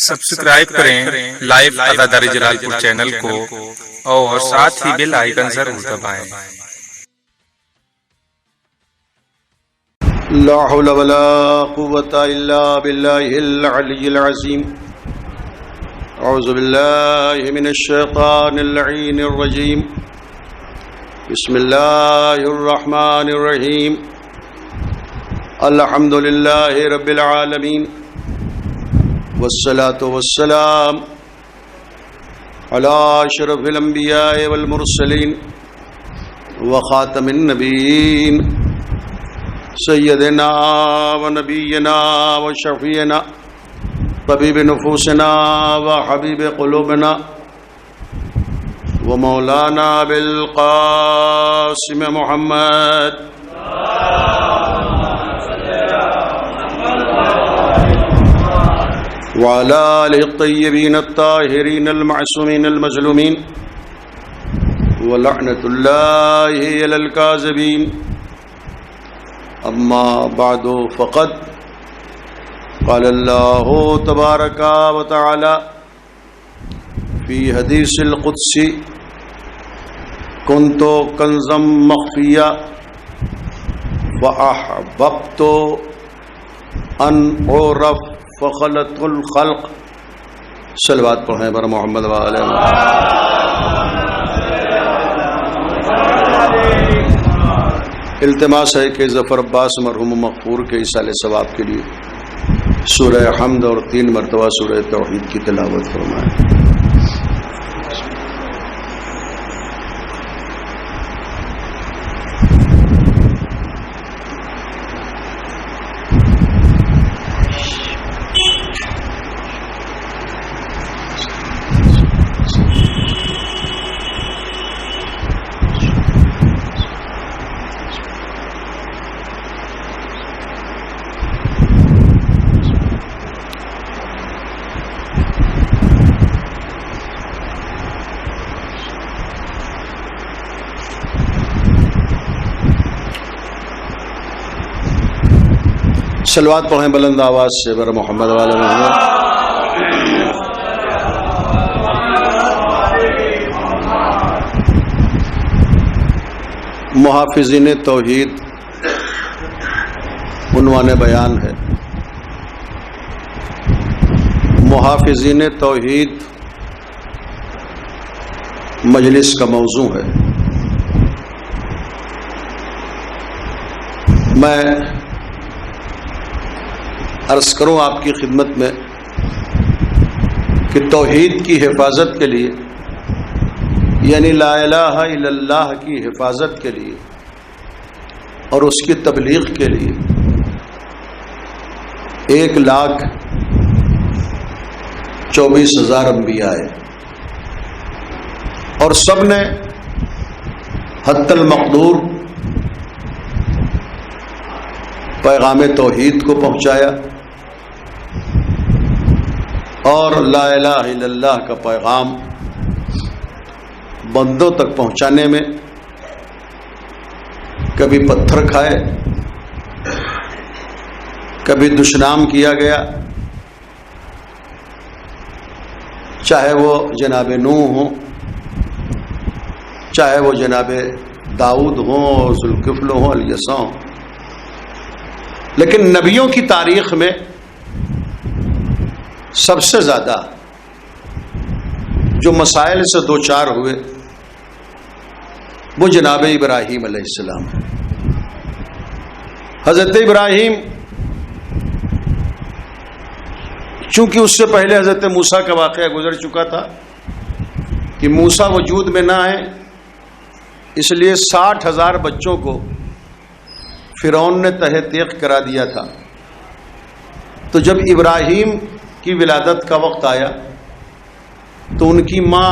Subscribe کریں live اداداری جلال پور channel کو اور ساتھ ہی بیل آئیکن ضرور دبائیں۔ لا حول ولا قوة الا بالله العلي العظيم۔ اعوذ بالله من الشيطان اللعين الرجيم۔ بسم الله الرحمن الرحيم۔ الحمد لله رب العالمين، والصلاة والسلام على أشرف الأنبياء والمرسلين وخاتم النبيين سيدنا ونبينا وشفيعنا طبيب نفوسنا وحبيب قلوبنا ومولانا بالقاسم محمد وعلى آله الطيبين الطاهرين المعصومين المظلومين ولعنة الله على الكاذبين۔ أما بعد فقد قال الله تبارك وتعالى في حديث القدسي: كنت كنزا مخفيا فأحببت أن أعرف فخلت الخلق۔ صلوات پڑھیں بر محمد وآلہ محمد۔ التماس ہے کہ ظفر عباس مرحوم مغفور کے ایصال ثواب کے لیے سورہ حمد اور 3 مرتبہ سورہ توحید کی تلاوت فرمائیں۔ صلوات پڑھیں بلند آواز سے بر محمد وآلہ محمد۔ محافظین توحید عنوان بیان ہے۔ محافظین توحید مجلس کا موضوع ہے۔ میں عرض کروں آپ کی خدمت میں کہ توحید کی حفاظت کے لیے، یعنی لا الہ الا اللہ کی حفاظت کے لیے اور اس کی تبلیغ کے لیے 1,24,000 انبیاء آئے اور سب نے حتی المقدور پیغام توحید کو پہنچایا اور لا الہ الا اللہ کا پیغام بندوں تک پہنچانے میں کبھی پتھر کھائے، کبھی دشنام کیا گیا، چاہے وہ جناب نوح ہوں، چاہے وہ جناب داؤد ہوں اور ذوالکفل ہوں، الیسع ہوں۔ لیکن نبیوں کی تاریخ میں سب سے زیادہ جو مسائل سے دوچار ہوئے وہ جناب ابراہیم علیہ السلام۔ حضرت ابراہیم چونکہ اس سے پہلے حضرت موسیٰ کا واقعہ گزر چکا تھا کہ موسیٰ وجود میں نہ آئے، اس لیے 60,000 بچوں کو فرعون نے تہہ تیغ کرا دیا تھا۔ تو جب ابراہیم کی ولادت کا وقت آیا تو ان کی ماں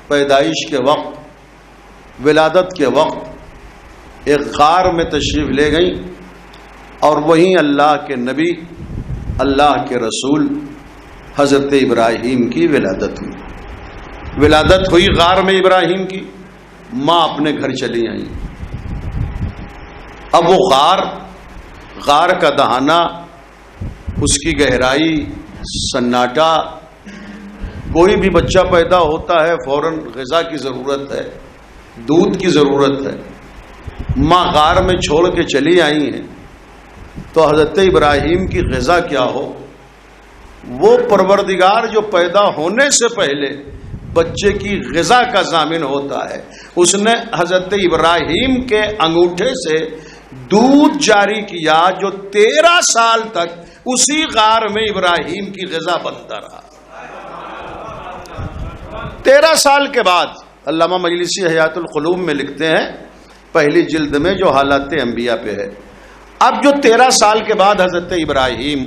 پیدائش کے وقت، ولادت کے وقت ایک غار میں تشریف لے گئیں اور وہیں اللہ کے نبی، اللہ کے رسول حضرت ابراہیم کی ولادت ہوئی۔ ولادت ہوئی غار میں ابراہیم کی، ماں اپنے گھر چلی آئیں۔ اب وہ غار کا دہانہ، اس کی گہرائی سناٹا. کوئی بھی بچہ پیدا ہوتا ہے فوراً غذا کی ضرورت ہے, دودھ کی ضرورت ہے. ماں غار میں چھوڑ کے چلی آئی ہیں تو حضرت ابراہیم کی غذا کیا ہو. وہ پروردگار جو پیدا ہونے سے پہلے بچے کی غذا کا ضامن ہوتا ہے, اس نے حضرت ابراہیم کے انگوٹھے سے دودھ جاری کیا جو 13 سال تک اسی غار میں ابراہیم کی غذا بنتا رہا. 13 سال کے بعد علامہ مجلسی حیات القلوب میں لکھتے ہیں, پہلی جلد میں, جو حالات انبیاء پہ ہے. اب جو 13 سال کے بعد حضرت ابراہیم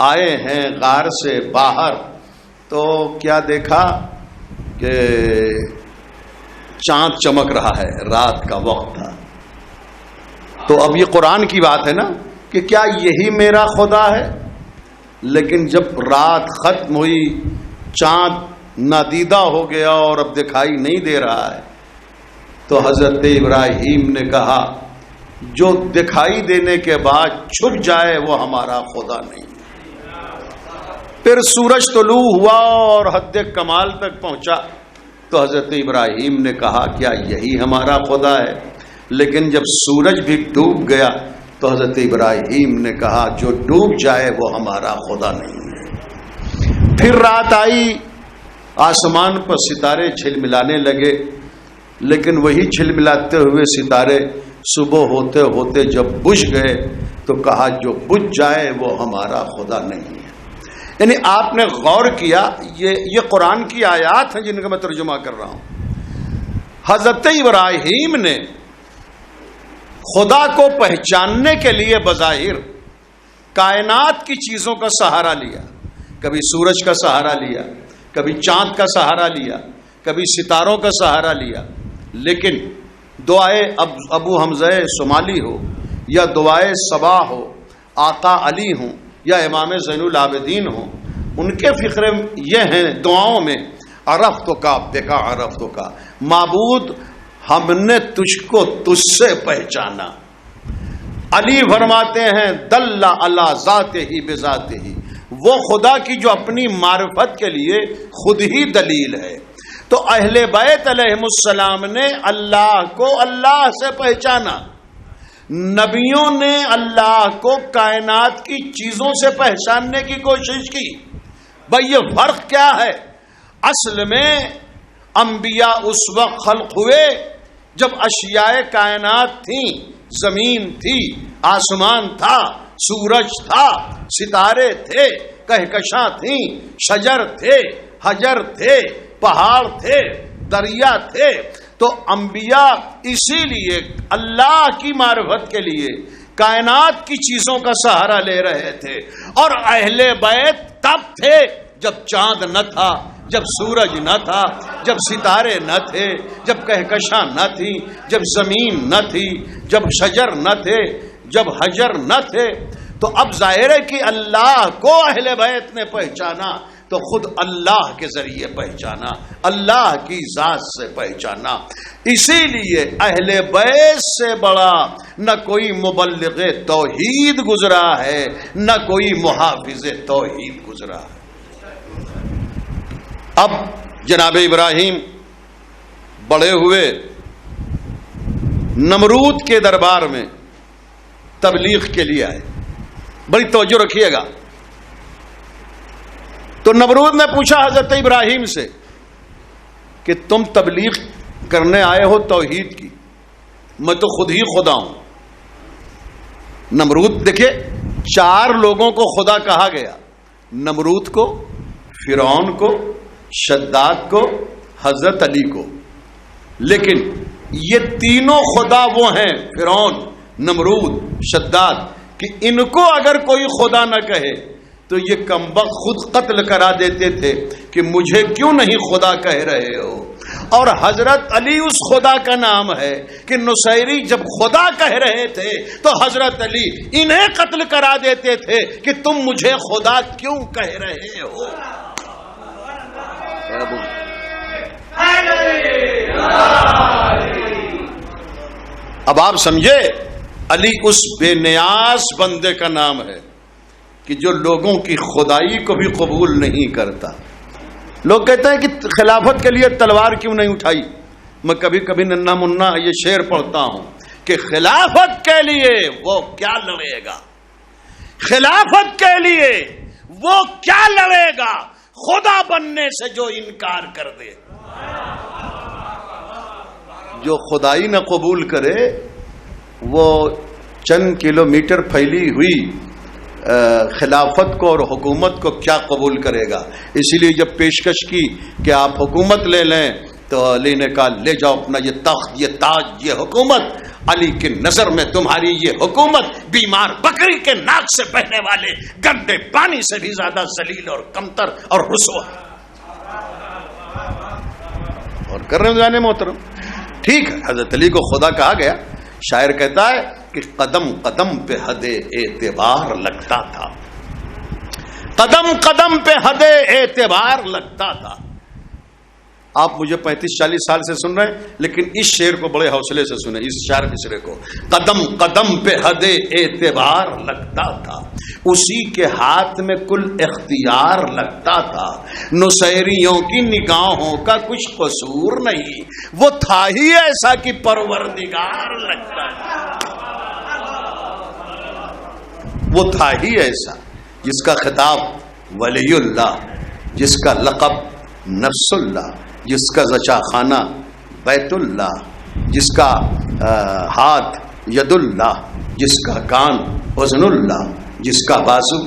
آئے ہیں غار سے باہر, تو کیا دیکھا کہ چاند چمک رہا ہے, رات کا وقت تھا. تو اب یہ قرآن کی بات ہے نا کہ کیا یہی میرا خدا ہے. لیکن جب رات ختم ہوئی, چاند نادیدہ ہو گیا اور اب دکھائی نہیں دے رہا ہے, تو حضرت ابراہیم نے کہا جو دکھائی دینے کے بعد چھپ جائے وہ ہمارا خدا نہیں. پھر سورج طلوع ہوا اور حد کمال تک پہنچا تو حضرت ابراہیم نے کہا کیا یہی ہمارا خدا ہے. لیکن جب سورج بھی ڈوب گیا تو حضرت ابراہیم نے کہا جو ڈوب جائے وہ ہمارا خدا نہیں ہے. پھر رات آئی, آسمان پر ستارے جھلملانے لگے, لیکن وہی جھلملاتے ہوئے ستارے صبح ہوتے ہوتے جب بجھ گئے تو کہا جو بجھ جائے وہ ہمارا خدا نہیں ہے. یعنی آپ نے غور کیا, یہ قرآن کی آیات ہیں جن کا میں ترجمہ کر رہا ہوں. حضرت ابراہیم نے خدا کو پہچاننے کے لیے بظاہر کائنات کی چیزوں کا سہارا لیا. کبھی سورج کا سہارا لیا, کبھی چاند کا سہارا لیا, کبھی ستاروں کا سہارا لیا. لیکن دعائے ابو حمزہ شمالی ہو یا دعائے صبا ہو, آقا علی ہوں یا امام زین العابدین ہوں, ان کے فقرے یہ ہیں دعاؤں میں عرفتو کا بکا عرفتو کا, معبود ہم نے تجھ کو تجھ سے پہچانا. علی فرماتے ہیں دل علی ذات ہی بذات ہی, وہ خدا کی جو اپنی معرفت کے لیے خود ہی دلیل ہے. تو اہل بیت علیہم السلام نے اللہ کو اللہ سے پہچانا, نبیوں نے اللہ کو کائنات کی چیزوں سے پہچاننے کی کوشش کی. بھئی یہ فرق کیا ہے؟ اصل میں انبیاء اس وقت خلق ہوئے جب اشیاء کائنات تھیں, زمین تھی, آسمان تھا, سورج تھا, ستارے تھے, کہکشاں تھیں, شجر تھے, حجر تھے, پہاڑ تھے, دریا تھے. تو انبیاء اسی لیے اللہ کی معرفت کے لیے کائنات کی چیزوں کا سہارا لے رہے تھے. اور اہل بیت تب تھے جب چاند نہ تھا, جب سورج نہ تھا, جب ستارے نہ تھے, جب کہکشاں نہ تھی, جب زمین نہ تھی, جب شجر نہ تھے, جب حجر نہ تھے. تو اب ظاہر ہے کہ اللہ کو اہل بیت نے پہچانا تو خود اللہ کے ذریعے پہچانا, اللہ کی ذات سے پہچانا. اسی لیے اہل بیت سے بڑا نہ کوئی مبلغ توحید گزرا ہے, نہ کوئی محافظ توحید گزرا ہے. اب جناب ابراہیم بڑے ہوئے, نمرود کے دربار میں تبلیغ کے لیے آئے. بڑی توجہ رکھیے گا. تو نمرود نے پوچھا حضرت ابراہیم سے کہ تم تبلیغ کرنے آئے ہو توحید کی, میں تو خود ہی خدا ہوں. نمرود دیکھیے, 4 لوگوں کو خدا کہا گیا, نمرود کو, فرعون کو, شداد کو, حضرت علی کو. لیکن یہ تینوں خدا وہ ہیں, فرعون, نمرود, شداد, کہ ان کو اگر کوئی خدا نہ کہے تو یہ کمبخت خود قتل کرا دیتے تھے کہ مجھے کیوں نہیں خدا کہہ رہے ہو. اور حضرت علی اس خدا کا نام ہے کہ نصیری جب خدا کہہ رہے تھے تو حضرت علی انہیں قتل کرا دیتے تھے کہ تم مجھے خدا کیوں کہہ رہے ہو. اب آپ سمجھے, علی اس بے نیاز بندے کا نام ہے کہ جو لوگوں کی خدائی کو بھی قبول نہیں کرتا. لوگ کہتے ہیں کہ خلافت کے لیے تلوار کیوں نہیں اٹھائی. میں کبھی کبھی ننا منا یہ شعر پڑھتا ہوں کہ خلافت کے لیے وہ کیا لڑے گا, خلافت کے لیے وہ کیا لڑے گا خدا بننے سے جو انکار کر دے. جو خدائی نہ قبول کرے وہ چند کلومیٹر پھیلی ہوئی خلافت کو اور حکومت کو کیا قبول کرے گا. اسی لیے جب پیشکش کی کہ آپ حکومت لے لیں تو علی نے کہا لے جاؤ اپنا یہ تخت, یہ تاج, یہ حکومت. علی کی نظر میں تمہاری یہ حکومت بیمار بکری کے ناک سے بہنے والے گندے پانی سے بھی زیادہ ذلیل اور کمتر اور رسوا. اور کر رہے جانے محترم, ٹھیک ہے حضرت علی کو خدا کہا گیا. شاعر کہتا ہے کہ قدم قدم پہ حد اعتبار لگتا تھا, قدم قدم پہ حد اعتبار لگتا تھا. آپ مجھے 35-40 سال سے سن رہے ہیں لیکن اس شعر کو بڑے حوصلے سے سنیں, اس شعر مصرے کو. قدم قدم پہ حد اعتبار لگتا تھا, اسی کے ہاتھ میں کل اختیار لگتا تھا. نصیریوں کی نگاہوں کا کچھ قصور نہیں, وہ تھا ہی ایسا کہ پروردگار لگتا ہے. وہ تھا ہی ایسا جس کا خطاب ولی اللہ, جس کا لقب نفس اللہ, جس کا زچا خانہ بیت اللہ, جس کا ہاتھ ید اللہ, جس کا کان اذن اللہ, جس کا بازو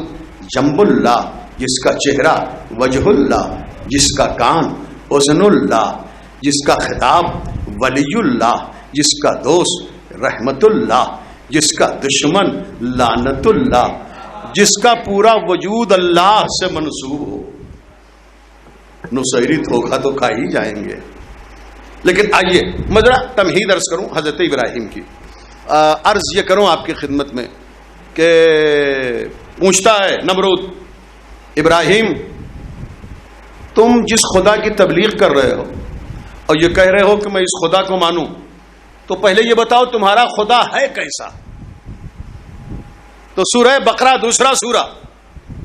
جنب اللہ, جس کا چہرہ وجہ اللہ, جس کا کان اذن اللہ, جس کا خطاب ولی اللہ, جس کا دوست رحمت اللہ, جس کا دشمن لعنت اللہ, جس کا پورا وجود اللہ سے منسوب ہو. نصیری دھوکہ تو کھا ہی جائیں گے. لیکن آئیے میں ذرا تمہید عرض کروں حضرت ابراہیم کی. عرض یہ کروں آپ کی خدمت میں کہ پوچھتا ہے نمرود, ابراہیم تم جس خدا کی تبلیغ کر رہے ہو اور یہ کہہ رہے ہو کہ میں اس خدا کو مانوں, تو پہلے یہ بتاؤ تمہارا خدا ہے کیسا. تو سورہ بقرہ دوسرا سورہ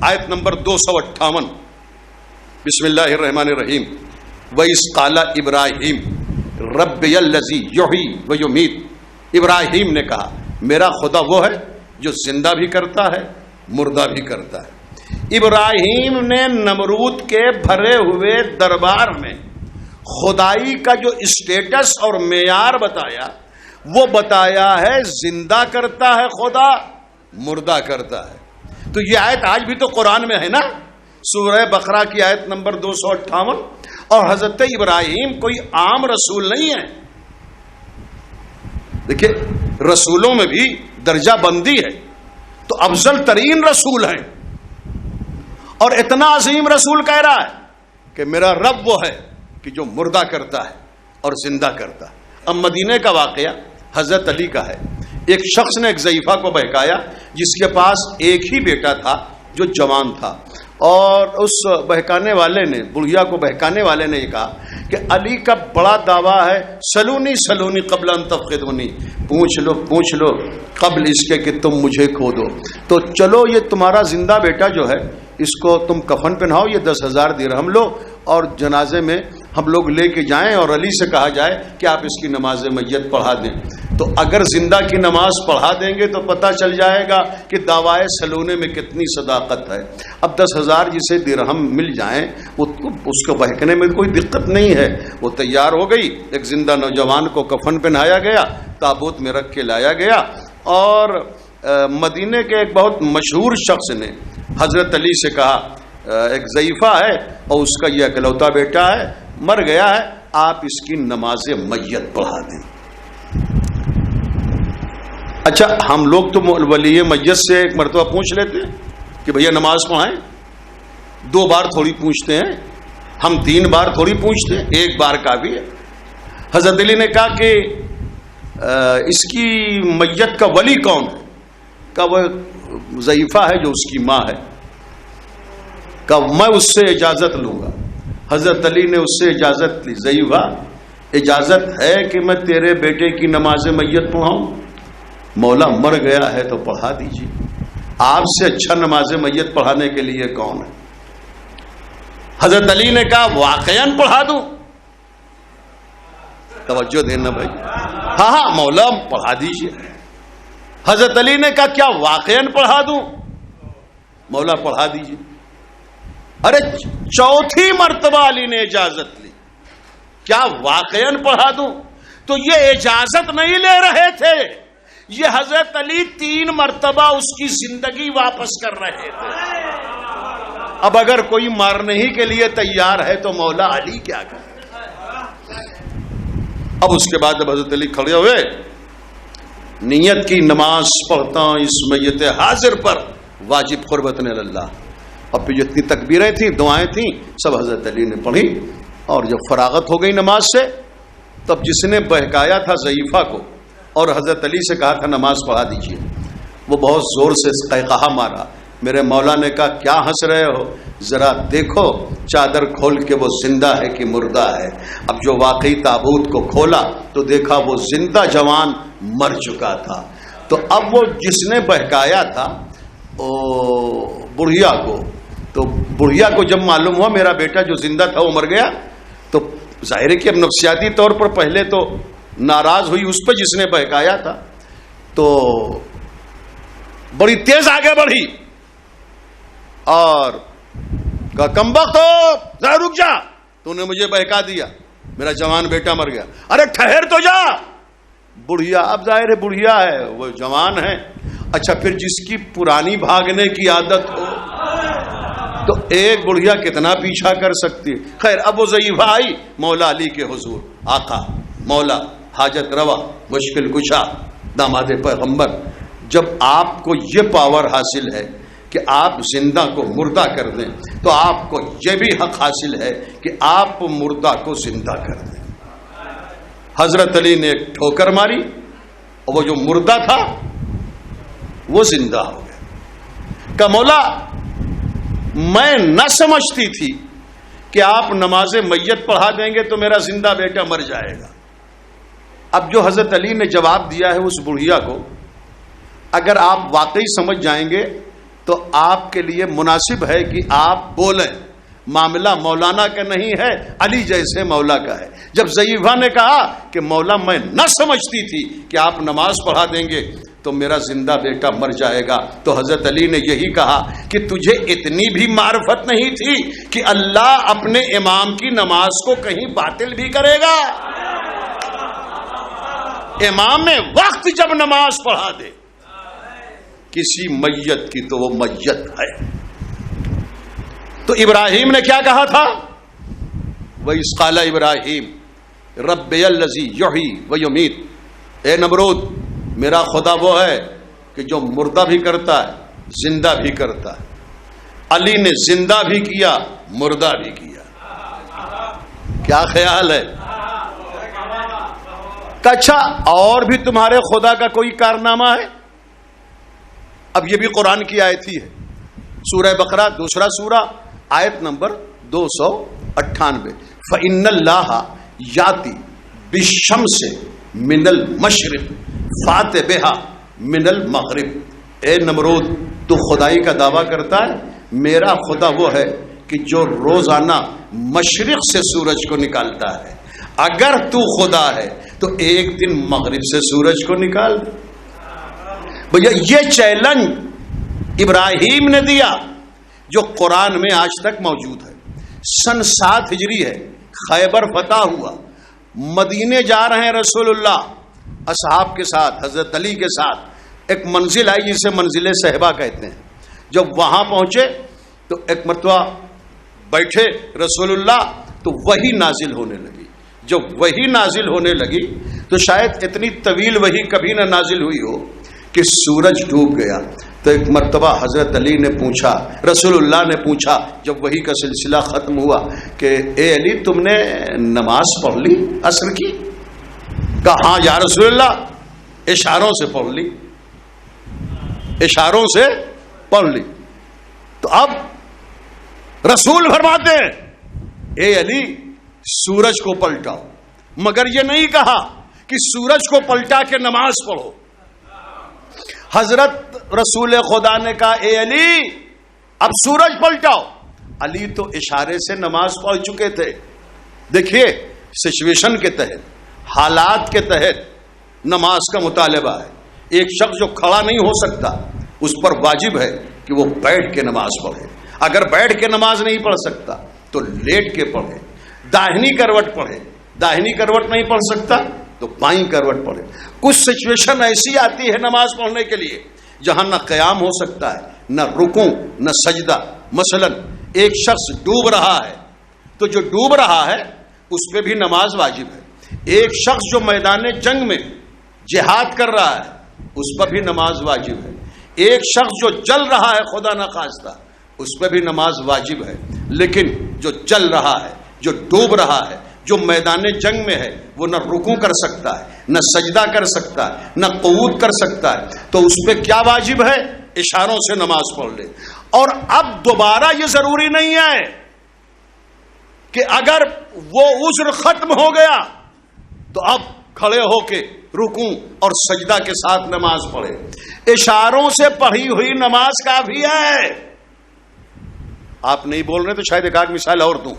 آیت نمبر 258, بسم اللہ الرحمن الرحیم. وَإِذْ قَالَ إِبْرَاهِيمُ رَبِّيَ الَّذِي يُحْيِي وَيُمِيتُ. ابراہیم نے کہا میرا خدا وہ ہے جو زندہ بھی کرتا ہے مردہ بھی کرتا ہے. ابراہیم نے نمرود کے بھرے ہوئے دربار میں خدائی کا جو اسٹیٹس اور معیار بتایا وہ بتایا ہے زندہ کرتا ہے خدا, مردہ کرتا ہے. تو یہ آیت آج بھی تو قرآن میں ہے نا, سورہ بقرہ کی آیت نمبر 258. اور حضرت ابراہیم کوئی عام رسول نہیں ہے. دیکھیں رسولوں میں بھی درجہ بندی ہے, تو افضل ترین رسول ہیں اور اتنا عظیم رسول کہہ رہا ہے کہ میرا رب وہ ہے کہ جو مردہ کرتا ہے اور زندہ کرتا ہے. اب مدینے کا واقعہ حضرت علی کا ہے. ایک شخص نے ایک ضعیفہ کو بہکایا جس کے پاس ایک ہی بیٹا تھا جو جوان تھا, اور اس بہکانے والے نے, بڑھیا کو بہکانے والے نے یہ کہا کہ علی کا بڑا دعویٰ ہے سلونی سلونی قبل ان تفقدونی, پوچھ لو قبل اس کے کہ تم مجھے کھو دو. تو چلو یہ تمہارا زندہ بیٹا جو ہے اس کو تم کفن پہناؤ, یہ 10,000 درہم لو اور جنازے میں ہم لوگ لے کے جائیں اور علی سے کہا جائے کہ آپ اس کی نماز میت پڑھا دیں. تو اگر زندہ کی نماز پڑھا دیں گے تو پتہ چل جائے گا کہ دعویٰ سلونے میں کتنی صداقت ہے. اب 10,000 جسے درہم مل جائیں وہ اس کو بہکنے میں کوئی دقت نہیں ہے. وہ تیار ہو گئی, ایک زندہ نوجوان کو کفن پہنایا گیا, تابوت میں رکھ کے لایا گیا. اور مدینے کے ایک بہت مشہور شخص نے حضرت علی سے کہا ایک ضعیفہ ہے اور اس کا یہ اکلوتا بیٹا ہے, مر گیا ہے, آپ اس کی نماز میت پڑھا دیں. اچھا ہم لوگ تو ولی میت سے ایک مرتبہ پوچھ لیتے ہیں کہ بھیا نماز پڑھائیں, 2 بار تھوڑی پوچھتے ہیں, ہم 3 بار تھوڑی پوچھتے ہیں, 1 بار کافی ہے. حضرت علی نے کہا کہ اس کی میت کا ولی کون ہے؟ کہ وہ ضعیفہ ہے جو اس کی ماں ہے. کہ میں اس سے اجازت لوں گا. حضرت علی نے اس سے اجازت لی, ضعیفہ اجازت ہے کہ میں تیرے بیٹے کی نماز میت پڑھاؤں؟ مولا مر گیا ہے تو پڑھا دیجیے. آپ سے اچھا نماز میت پڑھانے کے لیے کون ہے؟ حضرت علی نے کہا واقعاً پڑھا دوں؟ توجہ دینا بھائی، ہاں مولا پڑھا دیجئے۔ حضرت علی نے کہا کیا واقعاً پڑھا دوں؟ مولا پڑھا دیجئے۔ ارے چوتھی مرتبہ علی نے اجازت لی، کیا واقعاً پڑھا دوں؟ تو یہ اجازت نہیں لے رہے تھے، یہ حضرت علی 3 مرتبہ اس کی زندگی واپس کر رہے تھے۔ اب اگر کوئی مارنے ہی کے لیے تیار ہے تو مولا علی کیا کرے؟ اب اس کے بعد جب حضرت علی کھڑے ہوئے، نیت کی نماز پڑھتا ہوں اس میت حاضر پر واجب قربتن اللہ، اب پھر جتنی تکبیریں تھیں دعائیں تھیں سب حضرت علی نے پڑھی، اور جب فراغت ہو گئی نماز سے تب جس نے بہکایا تھا ضعیفہ کو اور حضرت علی سے کہا تھا نماز پڑھا دیجئے، وہ بہت زور سے قہقہا مارا۔ میرے مولا نے کہا کیا ہنس رہے ہو، ذرا دیکھو چادر کھول کے وہ زندہ ہے کہ مردہ ہے؟ اب جو واقعی تابوت کو کھولا تو دیکھا وہ زندہ جوان مر چکا تھا۔ تو اب وہ جس نے بہکایا تھا بڑھیا کو، تو بڑھیا کو جب معلوم ہوا میرا بیٹا جو زندہ تھا وہ مر گیا، تو ظاہر ہے کہ اب نفسیاتی طور پر پہلے تو ناراض ہوئی اس پہ جس نے بہکایا تھا، تو بڑی تیز آگے بڑھی اور کہا کم وقت ہو، ذرا رک جا، تو نے مجھے بہکا دیا، میرا جوان بیٹا مر گیا۔ ارے ٹھہر تو جا۔ بڑھیا، اب ظاہر ہے بڑھیا ہے، وہ جوان ہے، اچھا پھر جس کی پرانی بھاگنے کی عادت ہو تو ایک بڑھیا کتنا پیچھا کر سکتی ہے۔ خیر اب وہ ضعیفہ آئی مولا علی کے حضور، آقا مولا حاجت روا مشکل کشا داماد پیغمبر، جب آپ کو یہ پاور حاصل ہے کہ آپ زندہ کو مردہ کر دیں تو آپ کو یہ بھی حق حاصل ہے کہ آپ مردہ کو زندہ کر دیں۔ حضرت علی نے ایک ٹھوکر ماری اور وہ جو مردہ تھا وہ زندہ ہو گیا۔ کہ مولا میں نہ سمجھتی تھی کہ آپ نماز میت پڑھا دیں گے تو میرا زندہ بیٹا مر جائے گا۔ اب جو حضرت علی نے جواب دیا ہے اس بڑھیا کو، اگر آپ واقعی سمجھ جائیں گے تو آپ کے لیے مناسب ہے کہ آپ بولیں، معاملہ مولانا کا نہیں ہے، علی جیسے مولا کا ہے۔ جب ضعیفہ نے کہا کہ مولا میں نہ سمجھتی تھی کہ آپ نماز پڑھا دیں گے تو میرا زندہ بیٹا مر جائے گا، تو حضرت علی نے یہی کہا کہ تجھے اتنی بھی معرفت نہیں تھی کہ اللہ اپنے امام کی نماز کو کہیں باطل بھی کرے گا؟ امام وقت جب نماز پڑھا دے کسی میت کی تو وہ میت ہے۔ تو ابراہیم نے کیا کہا تھا؟ وَإِذْ قَالَ ابراہیم رَبِّيَ الَّذِي يُحْيِي وَيُمِيتُ، اے نمرود میرا خدا وہ ہے کہ جو مردہ بھی کرتا ہے زندہ بھی کرتا ہے۔ علی نے زندہ بھی کیا مردہ بھی کیا۔ کیا خیال ہے؟ اچھا اور بھی تمہارے خدا کا کوئی کارنامہ ہے؟ اب یہ بھی قرآن کی آیت ہی ہے، سورہ بقرہ دوسرا سورہ آیت نمبر 298، فَإِنَّ اللَّهَ يَأْتِي بِالشَّمْسِ مِنَ الْمَشْرِقِ فَأْتِ بِهَا مِنَ الْمَغْرِبِ۔ اے نمرود تو خدائی کا دعویٰ کرتا ہے، میرا خدا وہ ہے کہ جو روزانہ مشرق سے سورج کو نکالتا ہے، اگر تو خدا ہے تو ایک دن مغرب سے سورج کو نکال دے۔ بھیا یہ چیلنج ابراہیم نے دیا جو قرآن میں آج تک موجود ہے۔ سن 7 ہجری ہے، خیبر فتح ہوا، مدینے جا رہے ہیں رسول اللہ اصحاب کے ساتھ، حضرت علی کے ساتھ، ایک منزل آئی جسے منزل صحبہ کہتے ہیں۔ جب وہاں پہنچے تو ایک مرتبہ بیٹھے رسول اللہ تو وحی نازل ہونے لگی۔ جب وحی نازل ہونے لگی تو شاید اتنی طویل وحی کبھی نہ نازل ہوئی ہو کہ سورج ڈوب گیا۔ تو ایک مرتبہ حضرت علی نے پوچھا، رسول اللہ نے پوچھا جب وحی کا سلسلہ ختم ہوا کہ اے علی تم نے نماز پڑھ لی عصر کی؟ کہا ہاں یا رسول اللہ، اشاروں سے پڑھ لی، اشاروں سے پڑھ لی۔ تو اب رسول فرماتے ہیں اے علی سورج کو پلٹاؤ، مگر یہ نہیں کہا کہ سورج کو پلٹا کے نماز پڑھو۔ حضرت رسول خدا نے کہا اے علی اب سورج پلٹاؤ. علی تو اشارے سے نماز پڑھ چکے تھے. دیکھیے سچویشن کے تحت, حالات کے تحت نماز کا مطالبہ ہے. ایک شخص جو کھڑا نہیں ہو سکتا اس پر واجب ہے کہ وہ بیٹھ کے نماز پڑھے. اگر بیٹھ کے نماز نہیں پڑھ سکتا تو لیٹ کے پڑھے, داہنی کروٹ پڑھے. داہنی کروٹ نہیں پڑھ سکتا تو بائیں کروٹ پڑھے. کچھ سچویشن ایسی آتی ہے نماز پڑھنے کے لیے جہاں نہ قیام ہو سکتا ہے, نہ رکوع, نہ سجدہ. مثلا ایک شخص ڈوب رہا ہے تو جو ڈوب رہا ہے اس پہ بھی نماز واجب ہے. ایک شخص جو میدان جنگ میں جہاد کر رہا ہے اس پر بھی نماز واجب ہے. ایک شخص جو جل رہا ہے خدا نخواستہ اس پہ بھی نماز واجب ہے. لیکن جو جل رہا ہے, جو ڈوب رہا ہے, جو میدان جنگ میں ہے, وہ نہ رکوع کر سکتا ہے, نہ سجدہ کر سکتا ہے, نہ قعود کر سکتا ہے, تو اس پہ کیا واجب ہے؟ اشاروں سے نماز پڑھ لے. اور اب دوبارہ یہ ضروری نہیں ہے کہ اگر وہ عذر ختم ہو گیا تو اب کھڑے ہو کے رکوع اور سجدہ کے ساتھ نماز پڑھے. اشاروں سے پڑھی ہوئی نماز کافی ہے. آپ نہیں بول رہے تو شاید ایک آدھ مثال اور دوں.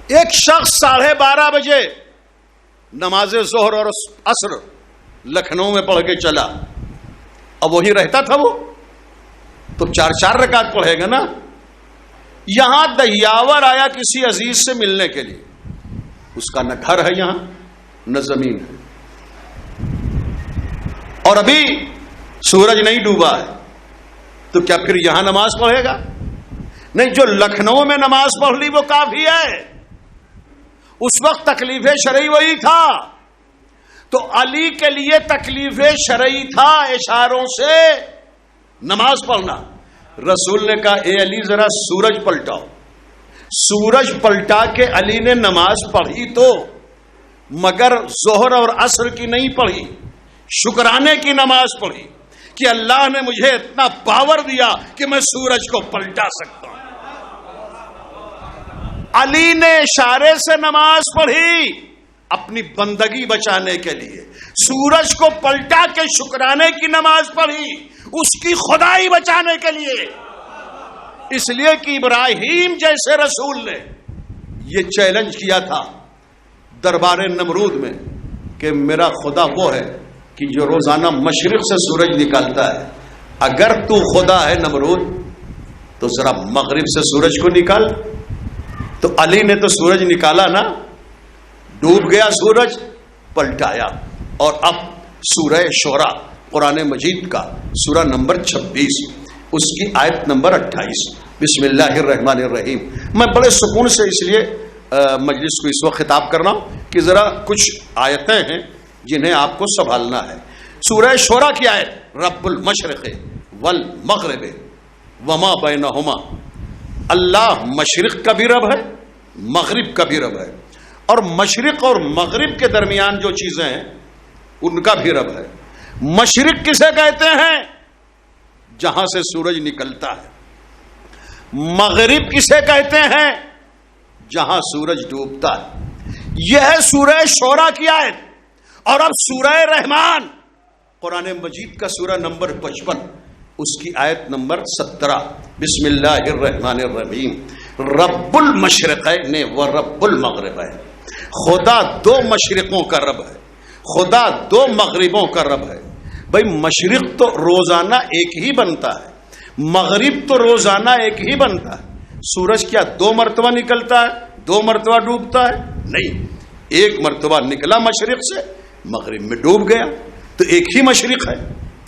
ایک شخص 12:30 بجے نماز ظہر اور عصر لکھنؤ میں پڑھ کے چلا. اب وہی رہتا تھا وہ تو 4 رکعت پڑھے گا نا. یہاں دہیاور آیا کسی عزیز سے ملنے کے لیے, اس کا نہ گھر ہے یہاں نہ زمین ہے, اور ابھی سورج نہیں ڈوبا ہے, تو کیا پھر یہاں نماز پڑھے گا؟ نہیں, جو لکھنؤ میں نماز پڑھ لی وہ کافی ہے. اس وقت تکلیف شرعی وہی تھا, تو علی کے لیے تکلیف شرعی تھا اشاروں سے نماز پڑھنا. رسول نے کہا اے علی ذرا سورج پلٹاؤ. سورج پلٹا کے علی نے نماز پڑھی تو, مگر ظہر اور عصر کی نہیں پڑھی, شکرانے کی نماز پڑھی کہ اللہ نے مجھے اتنا پاور دیا کہ میں سورج کو پلٹا سکتا ہوں. علی نے اشارے سے نماز پڑھی اپنی بندگی بچانے کے لیے. سورج کو پلٹا کے شکرانے کی نماز پڑھی اس کی خدائی بچانے کے لیے. اس لیے کہ ابراہیم جیسے رسول نے یہ چیلنج کیا تھا دربار نمرود میں کہ میرا خدا وہ ہے کہ جو روزانہ مشرق سے سورج نکالتا ہے. اگر تو خدا ہے نمرود تو ذرا مغرب سے سورج کو نکال. تو علی نے تو سورج نکالا نا, ڈوب گیا سورج, پلٹایا. اور اب سورہ شعراء قرآن مجید کا سورہ نمبر 26 اس کی آیت نمبر 28. بسم اللہ الرحمن الرحیم. میں بڑے سکون سے اس لیے مجلس کو اس وقت خطاب کر رہا ہوں کہ ذرا کچھ آیتیں ہیں جنہیں آپ کو سنبھالنا ہے. سورہ شعراء کی آیت رب المشرق والمغرب وما بینہما. اللہ مشرق کا بھی رب ہے, مغرب کا بھی رب ہے, اور مشرق اور مغرب کے درمیان جو چیزیں ہیں ان کا بھی رب ہے. مشرق کسے کہتے ہیں؟ جہاں سے سورج نکلتا ہے. مغرب کسے کہتے ہیں؟ جہاں سورج ڈوبتا ہے. یہ ہے سورہ شعراء کی آیت. اور اب سورہ رحمان قرآن مجید کا سورہ نمبر 55 اس کی آیت نمبر 17. بسم اللہ الرحمن الرحیم. رب المشرقین و رب المغرب ہے. خدا 2 مشرقوں کا رب ہے, خدا 2 مغربوں کا رب ہے. بھائی مشرق تو روزانہ ایک ہی بنتا ہے, مغرب تو روزانہ ایک ہی بنتا ہے. سورج کیا 2 مرتبہ نکلتا ہے, 2 مرتبہ ڈوبتا ہے؟ نہیں, ایک مرتبہ نکلا مشرق سے, مغرب میں ڈوب گیا. تو ایک ہی مشرق ہے,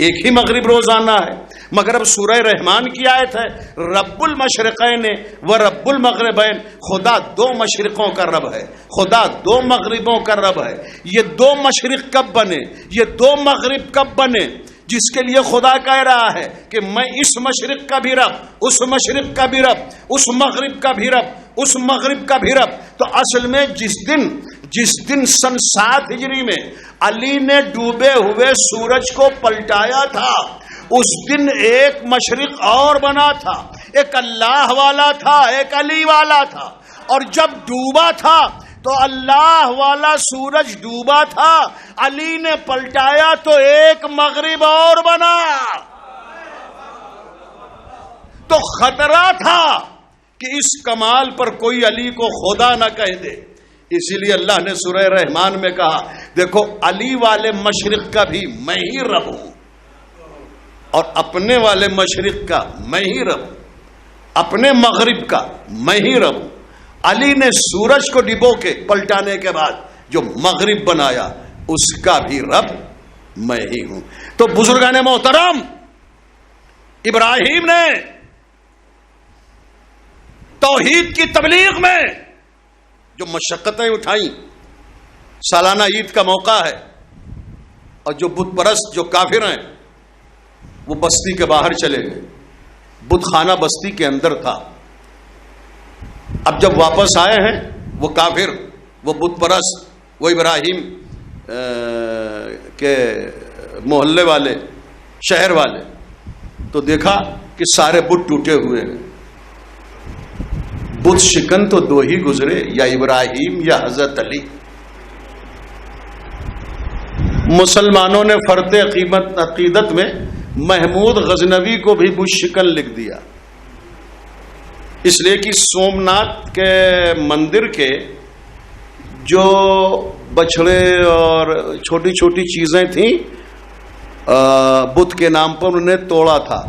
ایک ہی مغرب روزانہ ہے. مگر اب سورہ رحمان کی آیت ہے رب المشرقین و رب المغربین. خدا 2 مشرقوں کا رب ہے, خدا 2 مغربوں کا رب ہے. یہ 2 مشرق کب بنے, یہ 2 مغرب کب بنے؟ جس کے لیے خدا کہہ رہا ہے کہ میں اس مشرق کا بھی رب, اس مشرق کا بھی رب, اس مغرب کا بھی رب, اس مغرب کا بھی رب. تو اصل میں جس دن سن 7 ہجری میں علی نے ڈوبے ہوئے سورج کو پلٹایا تھا, اس دن ایک مشرق اور بنا تھا, ایک اللہ والا تھا, ایک علی والا تھا. اور جب ڈوبا تھا تو اللہ والا سورج ڈوبا تھا, علی نے پلٹایا تو ایک مغرب اور بنا. تو خطرہ تھا کہ اس کمال پر کوئی علی کو خدا نہ کہہ دے. اسی لیے اللہ نے سورہ رحمان میں کہا دیکھو علی والے مشرق کا بھی میں ہی رب ہوں اور اپنے والے مشرق کا میں ہی رب ہوں, اپنے مغرب کا میں ہی رب ہوں. علی نے سورج کو ڈبو کے پلٹانے کے بعد جو مغرب بنایا اس کا بھی رب میں ہی ہوں. تو بزرگان محترم, ابراہیم نے توحید کی تبلیغ میں جو مشقتیں اٹھائیں, سالانہ عید کا موقع ہے اور جو بت پرست جو کافر ہیں وہ بستی کے باہر چلے گئے. بت خانہ بستی کے اندر تھا. اب جب واپس آئے ہیں وہ کافر, وہ بت پرست, وہ ابراہیم کے محلے والے, شہر والے, تو دیکھا کہ سارے بت ٹوٹے ہوئے ہیں. بت شکن تو دو ہی گزرے, یا ابراہیم یا حضرت علی. مسلمانوں نے فرط عقیدت میں محمود غزنوی کو بھی بت شکن لکھ دیا, اس لیے کہ سومناتھ کے مندر کے جو بچھڑے اور چھوٹی چھوٹی چیزیں تھیں بت کے نام پر انہیں توڑا تھا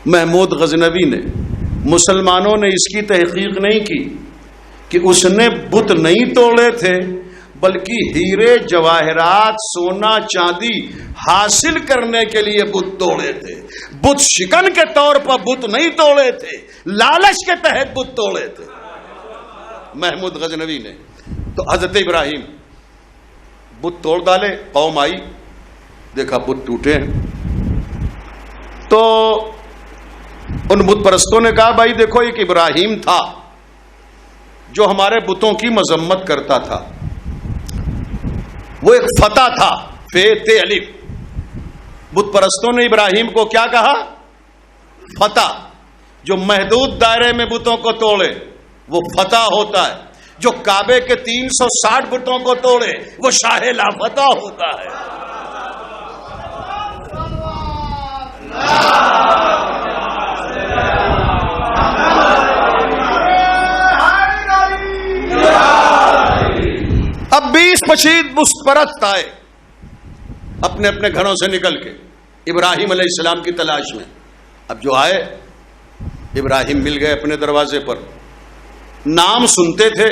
محمود غزنوی نے. مسلمانوں نے اس کی تحقیق نہیں کی کہ اس نے بت نہیں توڑے تھے بلکہ ہیرے جواہرات سونا چاندی حاصل کرنے کے لیے بت توڑے تھے. بت شکن کے طور پر بت نہیں توڑے تھے, لالچ کے تحت بت توڑے تھے محمود غزنوی نے. تو حضرت ابراہیم بت توڑ ڈالے, قوم آئی, دیکھا بت ٹوٹے ہیں. تو ان بت پرستوں نے کہا بھائی دیکھو ایک ابراہیم تھا جو ہمارے بتوں کی مذمت کرتا تھا, وہ ایک فتح تھا, فے تے الف. بت پرستوں نے ابراہیم کو کیا کہا؟ فتح. جو محدود دائرے میں بتوں کو توڑے وہ فتح ہوتا ہے, جو کعبے کے 360 بتوں کو توڑے وہ شاہ لا فتح ہوتا ہے. اب 20-25 بت پرست آئے اپنے اپنے گھروں سے نکل کے ابراہیم علیہ السلام کی تلاش میں. اب جو آئے ابراہیم مل گئے اپنے دروازے پر. نام سنتے تھے,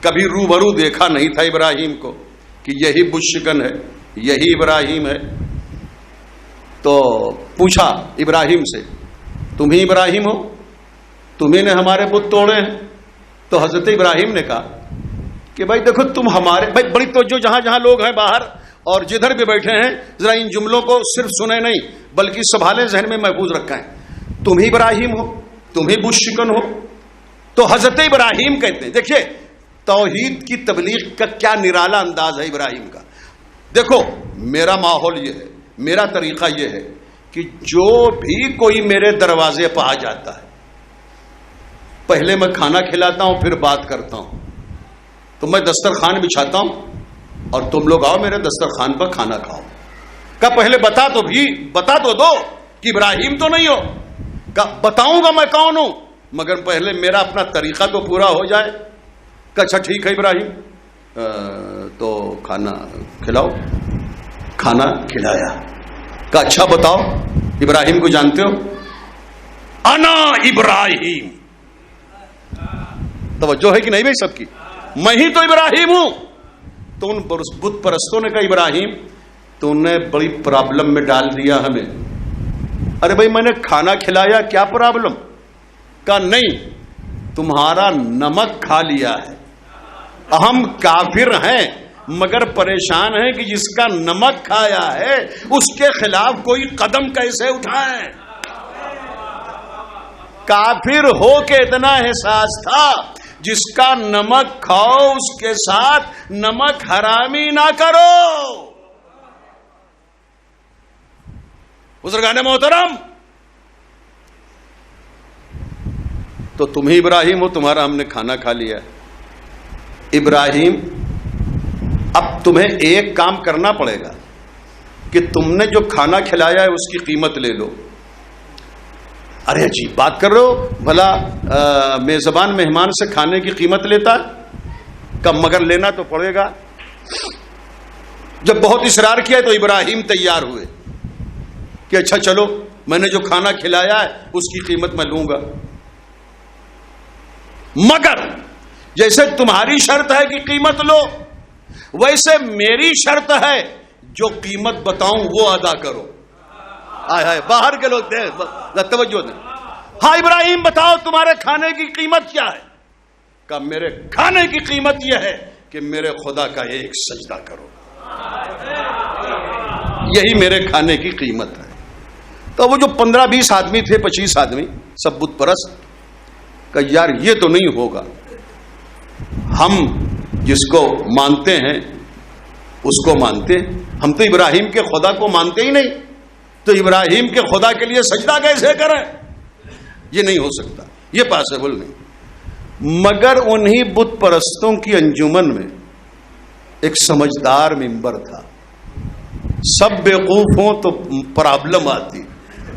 کبھی روبرو دیکھا نہیں تھا ابراہیم کو کہ یہی بت شکن ہے, یہی ابراہیم ہے. تو پوچھا ابراہیم سے تم ہی ابراہیم ہو, تمہیں نے ہمارے بت توڑے ہیں؟ تو حضرت ابراہیم نے کہا کہ بھائی دیکھو تم ہمارے, بھائی بڑی توجہ, جہاں جہاں لوگ ہیں باہر اور جدھر بھی بیٹھے ہیں ذرا ان جملوں کو صرف سنیں نہیں بلکہ سنبھالیں, ذہن میں محفوظ رکھیں. تم ہی ابراہیم ہو, تم ہی بت شکن ہو. تو حضرت ابراہیم کہتے ہیں, دیکھیے توحید کی تبلیغ کا کیا نرالا انداز ہے ابراہیم کا. دیکھو میرا ماحول یہ ہے, میرا طریقہ یہ ہے کہ جو بھی کوئی میرے دروازے پہ آ جاتا ہے پہلے میں کھانا کھلاتا ہوں پھر بات کرتا ہوں. تو میں دسترخوان بچھاتا ہوں اور تم لوگ آؤ میرے دسترخوان پر کھانا کھاؤ. کہا پہلے بتا تو دو کہ ابراہیم تو نہیں ہو. کہا بتاؤں گا میں کون ہوں مگر پہلے میرا اپنا طریقہ تو پورا ہو جائے. کہا اچھا ٹھیک ہے ابراہیم, تو کھانا کھلاؤ. کھانا کھلایا. کہا اچھا بتاؤ ابراہیم کو جانتے ہو؟ انا ابراہیم. توجہ ہے کہ نہیں بھائی سب کی؟ میں ہی تو ابراہیم ہوں. تو ان بت پرستوں نے کہا ابراہیم تو نے بڑی پرابلم میں ڈال دیا ہمیں. ارے بھائی میں نے کھانا کھلایا, کیا پرابلم؟ کہا نہیں, تمہارا نمک کھا لیا ہے. ہم کافر ہیں مگر پریشان ہیں کہ جس کا نمک کھایا ہے اس کے خلاف کوئی قدم کیسے اٹھائیں. کافر ہو کے اتنا احساس تھا جس کا نمک کھاؤ اس کے ساتھ نمک حرامی نہ کرو. بزرگان محترم, تو تم ہی ابراہیم ہو, تمہارا ہم نے کھانا کھا لیا. ابراہیم اب تمہیں ایک کام کرنا پڑے گا کہ تم نے جو کھانا کھلایا ہے اس کی قیمت لے لو. ارے عجیب بات کر رہے ہو، بھلا میزبان مہمان سے کھانے کی قیمت لیتا ہے؟ کم مگر لینا تو پڑے گا۔ جب بہت اصرار کیا تو ابراہیم تیار ہوئے کہ اچھا چلو، میں نے جو کھانا کھلایا ہے اس کی قیمت میں لوں گا، مگر جیسے تمہاری شرط ہے کہ قیمت لو، ویسے میری شرط ہے جو قیمت بتاؤں وہ ادا کرو۔ آئے ہائے، باہر کے لوگ توجہ دیں۔ ہاں ابراہیم بتاؤ تمہارے کھانے کی قیمت کیا ہے؟ کہ میرے کھانے کی قیمت یہ ہے کہ میرے خدا کا ایک سجدہ کرو، یہی میرے کھانے کی قیمت ہے۔ تو وہ جو 15-20 آدمی تھے، 25 آدمی، سب بت پرست، کہ یار یہ تو نہیں ہوگا، ہم جس کو مانتے ہیں اس کو مانتے، ہم تو ابراہیم کے خدا کو مانتے ہی نہیں، تو ابراہیم کے خدا کے لیے سجدہ کیسے کریں؟ یہ نہیں ہو سکتا، یہ پاسبل نہیں۔ مگر انہی بت پرستوں کی انجمن میں ایک سمجھدار ممبر تھا۔ سب بیوقوف ہوں تو پرابلم آتی،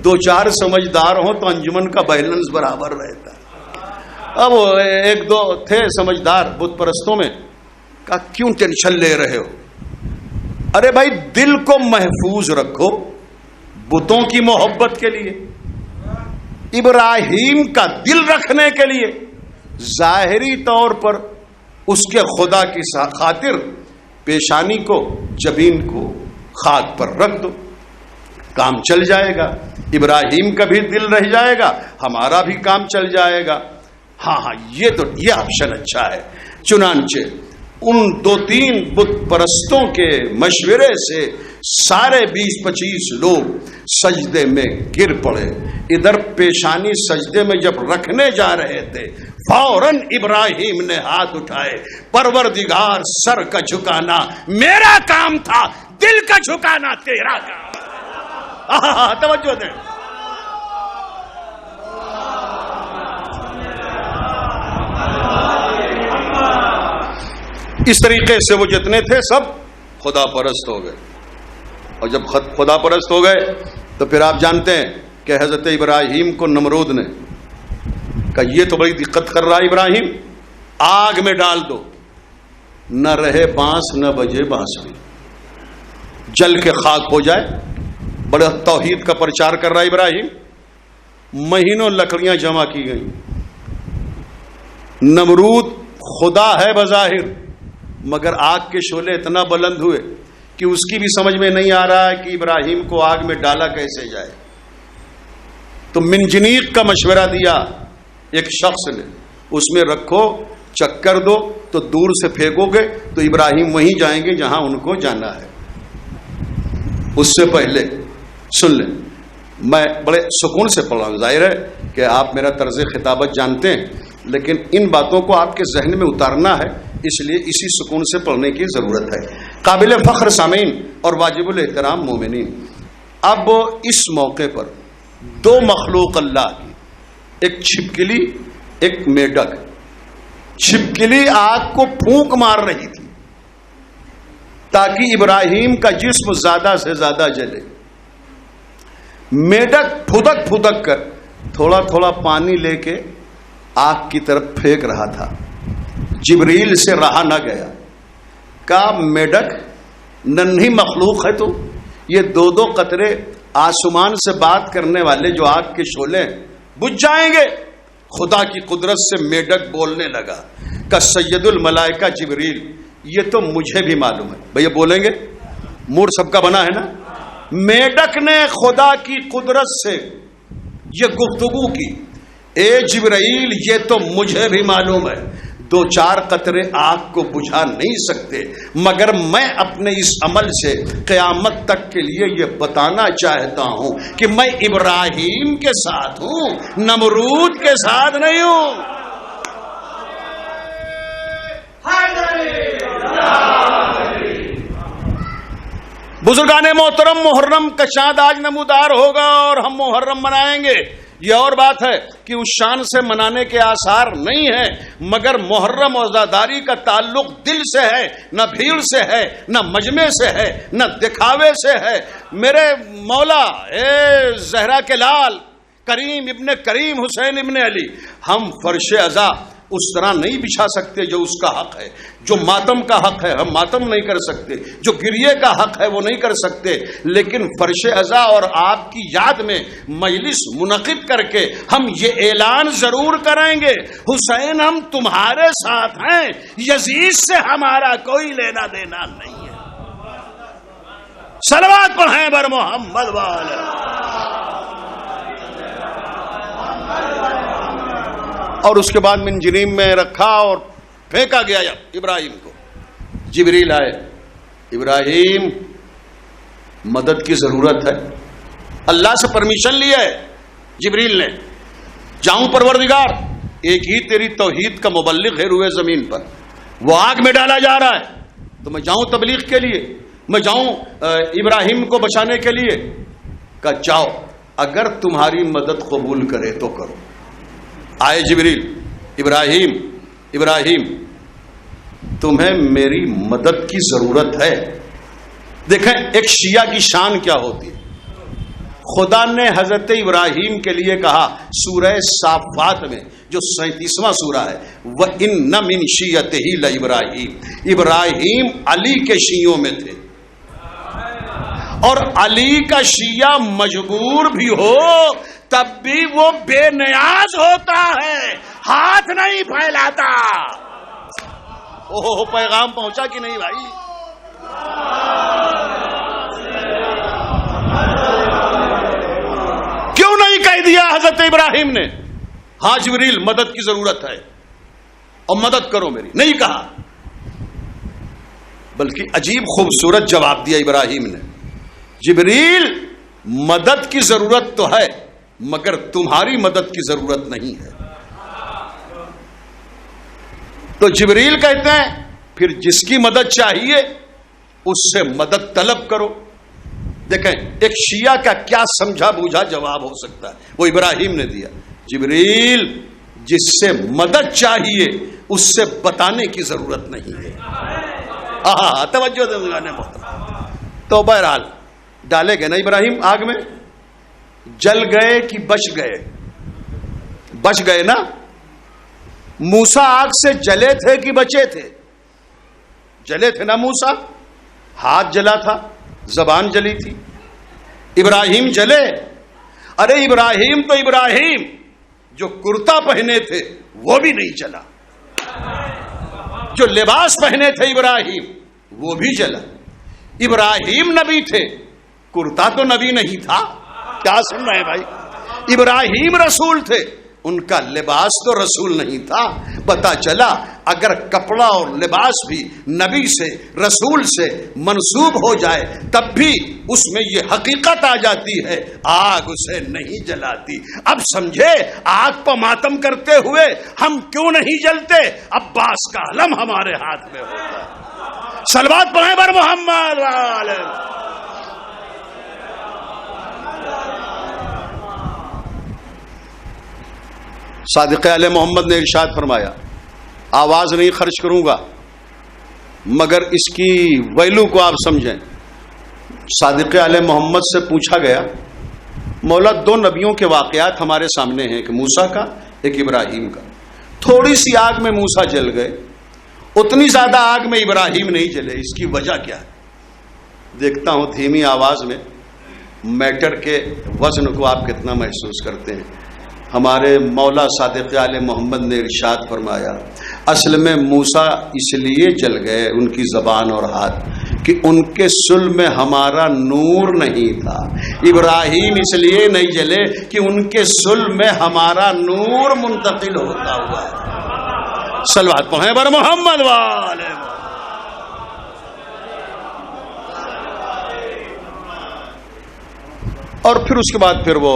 2-4 سمجھدار ہوں تو انجمن کا بیلنس برابر رہتا۔ اب 1-2 تھے سمجھدار بت پرستوں میں، کہا کیوں ٹینشن لے رہے ہو؟ ارے بھائی دل کو محفوظ رکھو بتوں کی محبت کے لیے، ابراہیم کا دل رکھنے کے لیے ظاہری طور پر اس کے خدا کی خاطر پیشانی کو، جبین کو خاک پر رکھ دو، کام چل جائے گا، ابراہیم کا بھی دل رہ جائے گا، ہمارا بھی کام چل جائے گا۔ ہاں یہ آپشن اچھا ہے۔ چنانچہ ان 2-3 بت پرستوں کے مشورے سے سارے 20-25 لوگ سجدے میں گر پڑے۔ ادھر پیشانی سجدے میں جب رکھنے جا رہے تھے، فوراً ابراہیم نے ہاتھ اٹھائے، پروردگار سر کا جھکانا میرا کام تھا، دل کا جھکانا تیرا کام۔ توجہ دیں۔ اس طریقے سے وہ جتنے تھے سب خدا پرست ہو گئے، اور جب خدا پرست ہو گئے تو پھر آپ جانتے ہیں کہ حضرت ابراہیم کو نمرود نے کہا یہ تو بڑی دقت کر رہا ہے ابراہیم، آگ میں ڈال دو، نہ رہے بانس نہ بجے بانسری، جل کے خاک ہو جائے۔ بڑے توحید کا پرچار کر رہا ہے ابراہیم۔ مہینوں لکڑیاں جمع کی گئیں۔ نمرود خدا ہے بظاہر، مگر آگ کے شعلے اتنا بلند ہوئے کہ اس کی بھی سمجھ میں نہیں آ رہا ہے کہ ابراہیم کو آگ میں ڈالا کیسے جائے۔ تو منجنیق کا مشورہ دیا ایک شخص نے، اس میں رکھو، چکر دو، تو دور سے پھینکو گے تو ابراہیم وہیں جائیں گے جہاں ان کو جانا ہے۔ اس سے پہلے سن لیں، میں بڑے سکون سے پڑھ رہا ہوں، ظاہر ہے کہ آپ میرا طرز خطابت جانتے ہیں، لیکن ان باتوں کو آپ کے ذہن میں اتارنا ہے، اس لیے اسی سکون سے پڑھنے کی ضرورت ہے۔ قابل فخر سامعین اور واجب الاحترام مومنین، اب اس موقع پر 2 مخلوق اللہ کی، ایک چھپکلی ایک میڈک۔ چھپکلی آگ کو پھونک مار رہی تھی تاکہ ابراہیم کا جسم زیادہ سے زیادہ جلے۔ میڈک پھدک پھدک کر تھوڑا تھوڑا پانی لے کے آگ کی طرف پھینک رہا تھا۔ جبریل سے رہا نہ گیا، کہا میڈک ننھی مخلوق ہے تو یہ 2 قطرے آسمان سے بات کرنے والے جو آگ کے شعلے بجھ جائیں گے۔ خدا کی قدرت سے میڈک بولنے لگا کہ سید الملائکہ جبریل، یہ تو مجھے بھی معلوم ہے۔ بھئی بولیں گے، موڈ سب کا بنا ہے نا۔ میڈک نے خدا کی قدرت سے یہ گفتگو کی، اے جبرائیل یہ تو مجھے بھی معلوم ہے 2-4 قطرے آگ کو بجھا نہیں سکتے، مگر میں اپنے اس عمل سے قیامت تک کے لیے یہ بتانا چاہتا ہوں کہ میں ابراہیم کے ساتھ ہوں، نمرود کے ساتھ نہیں ہوں۔ بزرگان محترم، محرم کا چاند آج نمودار ہوگا اور ہم محرم منائیں گے۔ یہ اور بات ہے کہ اس شان سے منانے کے آثار نہیں ہیں، مگر محرم عزاداری کا تعلق دل سے ہے، نہ بھیڑ سے ہے، نہ مجمع سے ہے، نہ دکھاوے سے ہے۔ میرے مولا اے زہرا کے لال، کریم ابن کریم حسین ابن علی. ہم فرش عزا اس طرح نہیں بچھا سکتے جو اس کا حق ہے. جو ماتم کا حق ہے ہم ماتم نہیں کر سکتے, جو گریے کا حق ہے وہ نہیں کر سکتے, لیکن فرش عزا اور آپ کی یاد میں مجلس منعقد کر کے ہم یہ اعلان ضرور کریں گے, حسین ہم تمہارے ساتھ ہیں, یزید سے ہمارا کوئی لینا دینا نہیں ہے. صلوات پڑھیں بر محمد والے. اور اس کے بعد منجنیم میں رکھا اور پھینکا گیا ابراہیم کو. جبریل آئے, ابراہیم مدد کی ضرورت ہے. اللہ سے پرمیشن لیا ہے جبریل نے, جاؤں پروردگار, ایک ہی تیری توحید کا مبلغ ہے روئے زمین پر, وہ آگ میں ڈالا جا رہا ہے, تو میں جاؤں تبلیغ کے لیے, میں جاؤں ابراہیم کو بچانے کے لیے. کہا جاؤ, اگر تمہاری مدد قبول کرے تو کرو. آئے جبریل, ابراہیم ابراہیم تمہیں میری مدد کی ضرورت ہے. دیکھیں ایک شیعہ کی شان کیا ہوتی ہے. خدا نے حضرت ابراہیم کے لیے کہا سورہ صافات میں جو 37واں سورہ ہے, وَإِنَّ مِن شِيَّتِهِ لَإِبْرَاهِيمَ, ابراہیم علی کے شیعوں میں تھے. اور علی کا شیعہ مجبور بھی ہو تب بھی وہ بے نیاز ہوتا ہے, ہاتھ نہیں پھیلاتا. اوہ پیغام پہنچا کہ نہیں بھائی؟ کیوں نہیں کہہ دیا حضرت ابراہیم نے ہاں جبریل مدد کی ضرورت ہے اور مدد کرو میری؟ نہیں کہا, بلکہ عجیب خوبصورت جواب دیا ابراہیم نے, جبریل مدد کی ضرورت تو ہے مگر تمہاری مدد کی ضرورت نہیں ہے. تو جبریل کہتے ہیں پھر جس کی مدد چاہیے اس سے مدد طلب کرو. دیکھیں ایک شیعہ کا کیا سمجھا بوجھا جواب ہو سکتا ہے, وہ ابراہیم نے دیا, جبریل جس سے مدد چاہیے اس سے بتانے کی ضرورت نہیں ہے. توجہ دے. تو بہرحال ڈالے گئے نا ابراہیم آگ میں, جل گئے کہ بچ گئے؟ بچ گئے نا. موسیٰ آگ سے جلے تھے کہ بچے تھے؟ جلے تھے نا موسیٰ, ہاتھ جلا تھا, زبان جلی تھی. ابراہیم جلے. ارے ابراہیم تو ابراہیم, جو کرتا پہنے تھے وہ بھی نہیں جلا, جو لباس پہنے تھے ابراہیم وہ بھی جلا. ابراہیم نبی تھے, کرتا تو نبی نہیں تھا. کیا سن رہے ہیں بھائی؟ ابراہیم رسول تھے, ان کا لباس تو رسول نہیں تھا. پتا چلا اگر کپڑا اور لباس بھی نبی سے رسول سے منسوب ہو جائے تب بھی اس میں یہ حقیقت آ جاتی ہے آگ اسے نہیں جلاتی. اب سمجھے آگ پر ماتم کرتے ہوئے ہم کیوں نہیں جلتے؟ عباس کا علم ہمارے ہاتھ میں ہوتا ہے. صلوات پڑھیں بر محمد والے. صادق علیہ محمد نے ارشاد فرمایا آواز نہیں خرچ کروں گا مگر اس کی ویلو کو آپ سمجھیں. صادق علیہ محمد سے پوچھا گیا مولا دو نبیوں کے واقعات ہمارے سامنے ہیں, ایک موسیٰ کا ایک ابراہیم کا. تھوڑی سی آگ میں موسیٰ جل گئے, اتنی زیادہ آگ میں ابراہیم نہیں جلے, اس کی وجہ کیا ہے؟ دیکھتا ہوں دھیمی آواز میں میٹر کے وزن کو آپ کتنا محسوس کرتے ہیں. ہمارے مولا صادق علیہ محمد نے ارشاد فرمایا اصل میں موسیٰ اس لیے جل گئے ان کی زبان اور ہاتھ کہ ان کے صلب میں ہمارا نور نہیں تھا. ابراہیم اس لیے نہیں جلے کہ ان کے صلب میں ہمارا نور منتقل ہوتا ہوا ہے. صلوات پڑھیں بر محمد والے. اور پھر اس کے بعد پھر وہ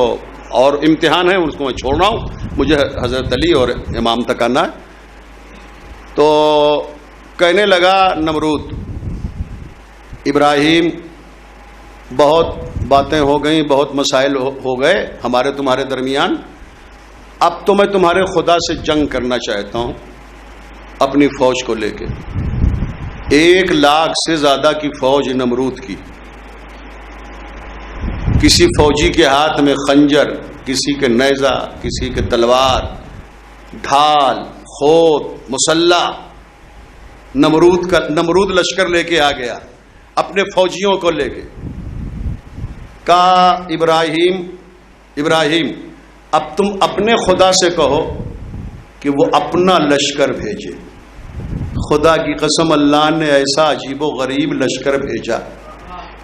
اور امتحان ہے, اس کو میں چھوڑ رہا ہوں, مجھے حضرت علی اور امام تک آنا ہے. تو کہنے لگا نمرود ابراہیم بہت باتیں ہو گئیں, بہت مسائل ہو گئے ہمارے تمہارے درمیان, اب تو میں تمہارے خدا سے جنگ کرنا چاہتا ہوں اپنی فوج کو لے کے. 1 لاکھ سے زیادہ کی فوج نمرود کی کسی فوجی کے ہاتھ میں خنجر، کسی کے نیزہ، کسی کے تلوار، ڈھال، خود، مسلح. نمرود لشکر لے کے آ گیا اپنے فوجیوں کو لے کے. کہا ابراہیم اب تم اپنے خدا سے کہو کہ وہ اپنا لشکر بھیجے. خدا کی قسم اللہ نے ایسا عجیب و غریب لشکر بھیجا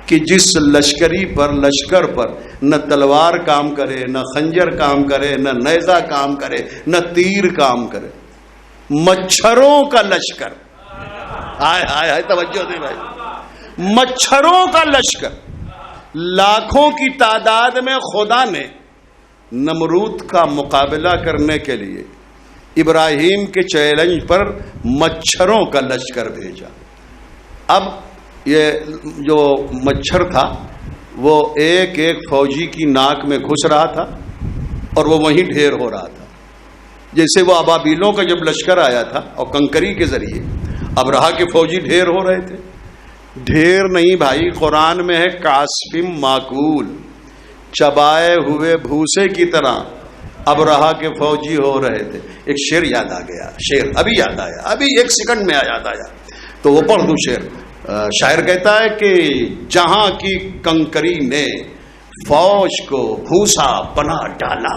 کہ جس لشکر پر نہ تلوار کام کرے، نہ خنجر کام کرے، نہ نیزہ کام کرے، نہ تیر کام کرے. مچھروں کا لشکر. ہائے توجہ دے بھائی. مچھروں کا لشکر. لاکھوں کی تعداد میں خدا نے نمرود کا مقابلہ کرنے کے لیے ابراہیم کے چیلنج پر مچھروں کا لشکر بھیجا. اب یہ جو مچھر تھا وہ ایک ایک فوجی کی ناک میں گھس رہا تھا اور وہ وہیں ڈھیر ہو رہا تھا. جیسے وہ ابابیلوں کا جب لشکر آیا تھا اور کنکری کے ذریعے ابرہا کے فوجی ڈھیر ہو رہے تھے. ڈھیر نہیں بھائی، قرآن میں ہے کاسفم معقول، چبائے ہوئے بھوسے کی طرح ابرہا کے فوجی ہو رہے تھے. ایک شعر یاد آ گیا، شعر ابھی یاد آیا، ابھی ایک سیکنڈ میں یاد آیا تو وہ پڑھ دوں شعر. شاعر کہتا ہے کہ جہاں کی کنکری نے فوج کو بھوسا بنا ڈالا.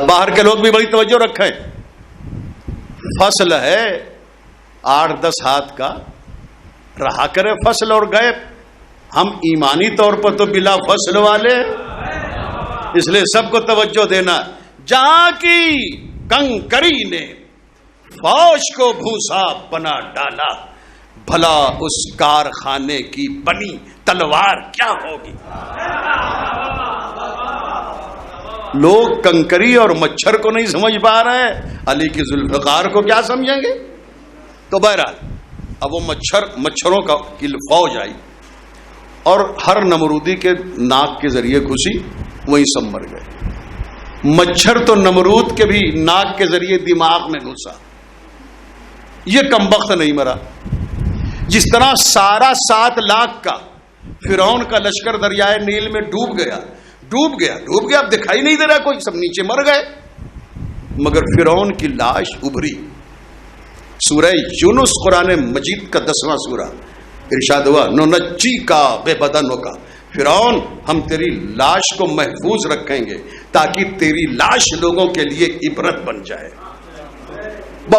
باہر کے لوگ بھی بڑی توجہ رکھیں. فصل ہے 8-10 ہاتھ کا، رہا کرے فصل اور گئے. ہم ایمانی طور پر تو بلا فصل والے، اس لیے سب کو توجہ دینا. جہاں کی کنکری نے فوج کو بھوسا بنا ڈالا، بھلا اس کارخانے کی بنی تلوار کیا ہوگی. لوگ کنکری اور مچھر کو نہیں سمجھ پا رہے، علی کی ذوالفقار کو کیا سمجھیں گے. تو بہرحال اب وہ مچھروں کی فوج آئی اور ہر نمرودی کے ناک کے ذریعے گھسی، وہیں سب مر گئے. مچھر تو نمرود کے بھی ناک کے ذریعے دماغ میں گھسا. یہ کمبخت نہیں مرا. جس طرح سارا 7 لاکھ کا فرعون کا لشکر دریائے نیل میں ڈوب گیا. اب دکھائی نہیں دے رہا کوئی، سب نیچے مر گئے. مگر فرعون کی لاش ابھری. سورہ یونس قرآن مجید کا 10واں سورہ، ارشاد ہوا ننجی کا بے بدنوں کا. فرعون ہم تیری لاش کو محفوظ رکھیں گے تاکہ تیری لاش لوگوں کے لیے عبرت بن جائے.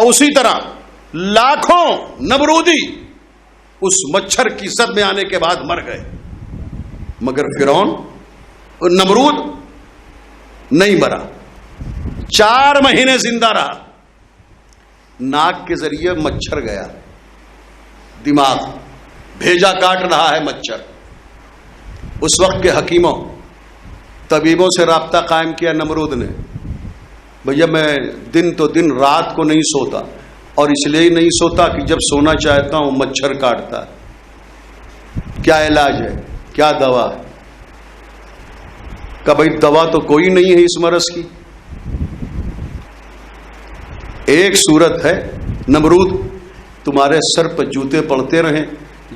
اسی طرح لاکھوں نمرودی اس مچھر کی زد میں آنے کے بعد مر گئے، مگر فرعون نمرود نہیں مرا. 4 مہینے زندہ رہا. ناک کے ذریعے مچھر گیا، دماغ بھیجا کاٹ رہا ہے مچھر. اس وقت کے حکیموں طبیبوں سے رابطہ قائم کیا نمرود نے. بھیا میں دن تو دن رات کو نہیں سوتا، اور اس لیے نہیں سوتا کہ جب سونا چاہتا ہوں مچھر کاٹتا. کیا علاج ہے، کیا دوا ہے؟ کہ بھائی دوا تو کوئی نہیں ہے اس مرض کی. ایک صورت ہے، نمرود تمہارے سر پر جوتے پڑتے رہیں.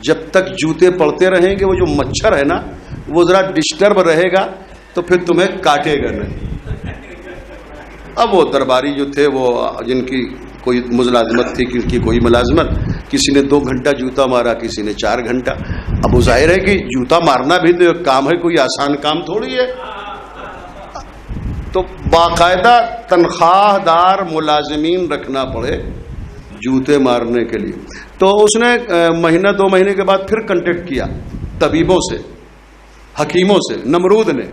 جب تک جوتے پڑتے رہیں گے وہ جو مچھر ہے نا وہ ذرا ڈسٹرب رہے گا تو پھر تمہیں کاٹے گا نہیں. اب وہ درباری جو تھے، وہ جن کی کوئی ملازمت تھی، کن کی کوئی ملازمت، کسی نے 2 گھنٹہ جوتا مارا، کسی نے 4 گھنٹہ. اب وہ ظاہر ہے کہ جوتا مارنا بھی تو ایک کام ہے، کوئی آسان کام تھوڑی ہے. تو باقاعدہ تنخواہ دار ملازمین رکھنا پڑے جوتے مارنے کے لیے. تو اس نے 1-2 مہینے کے بعد پھر کنٹیکٹ کیا طبیبوں سے، حکیموں سے. نمرود نے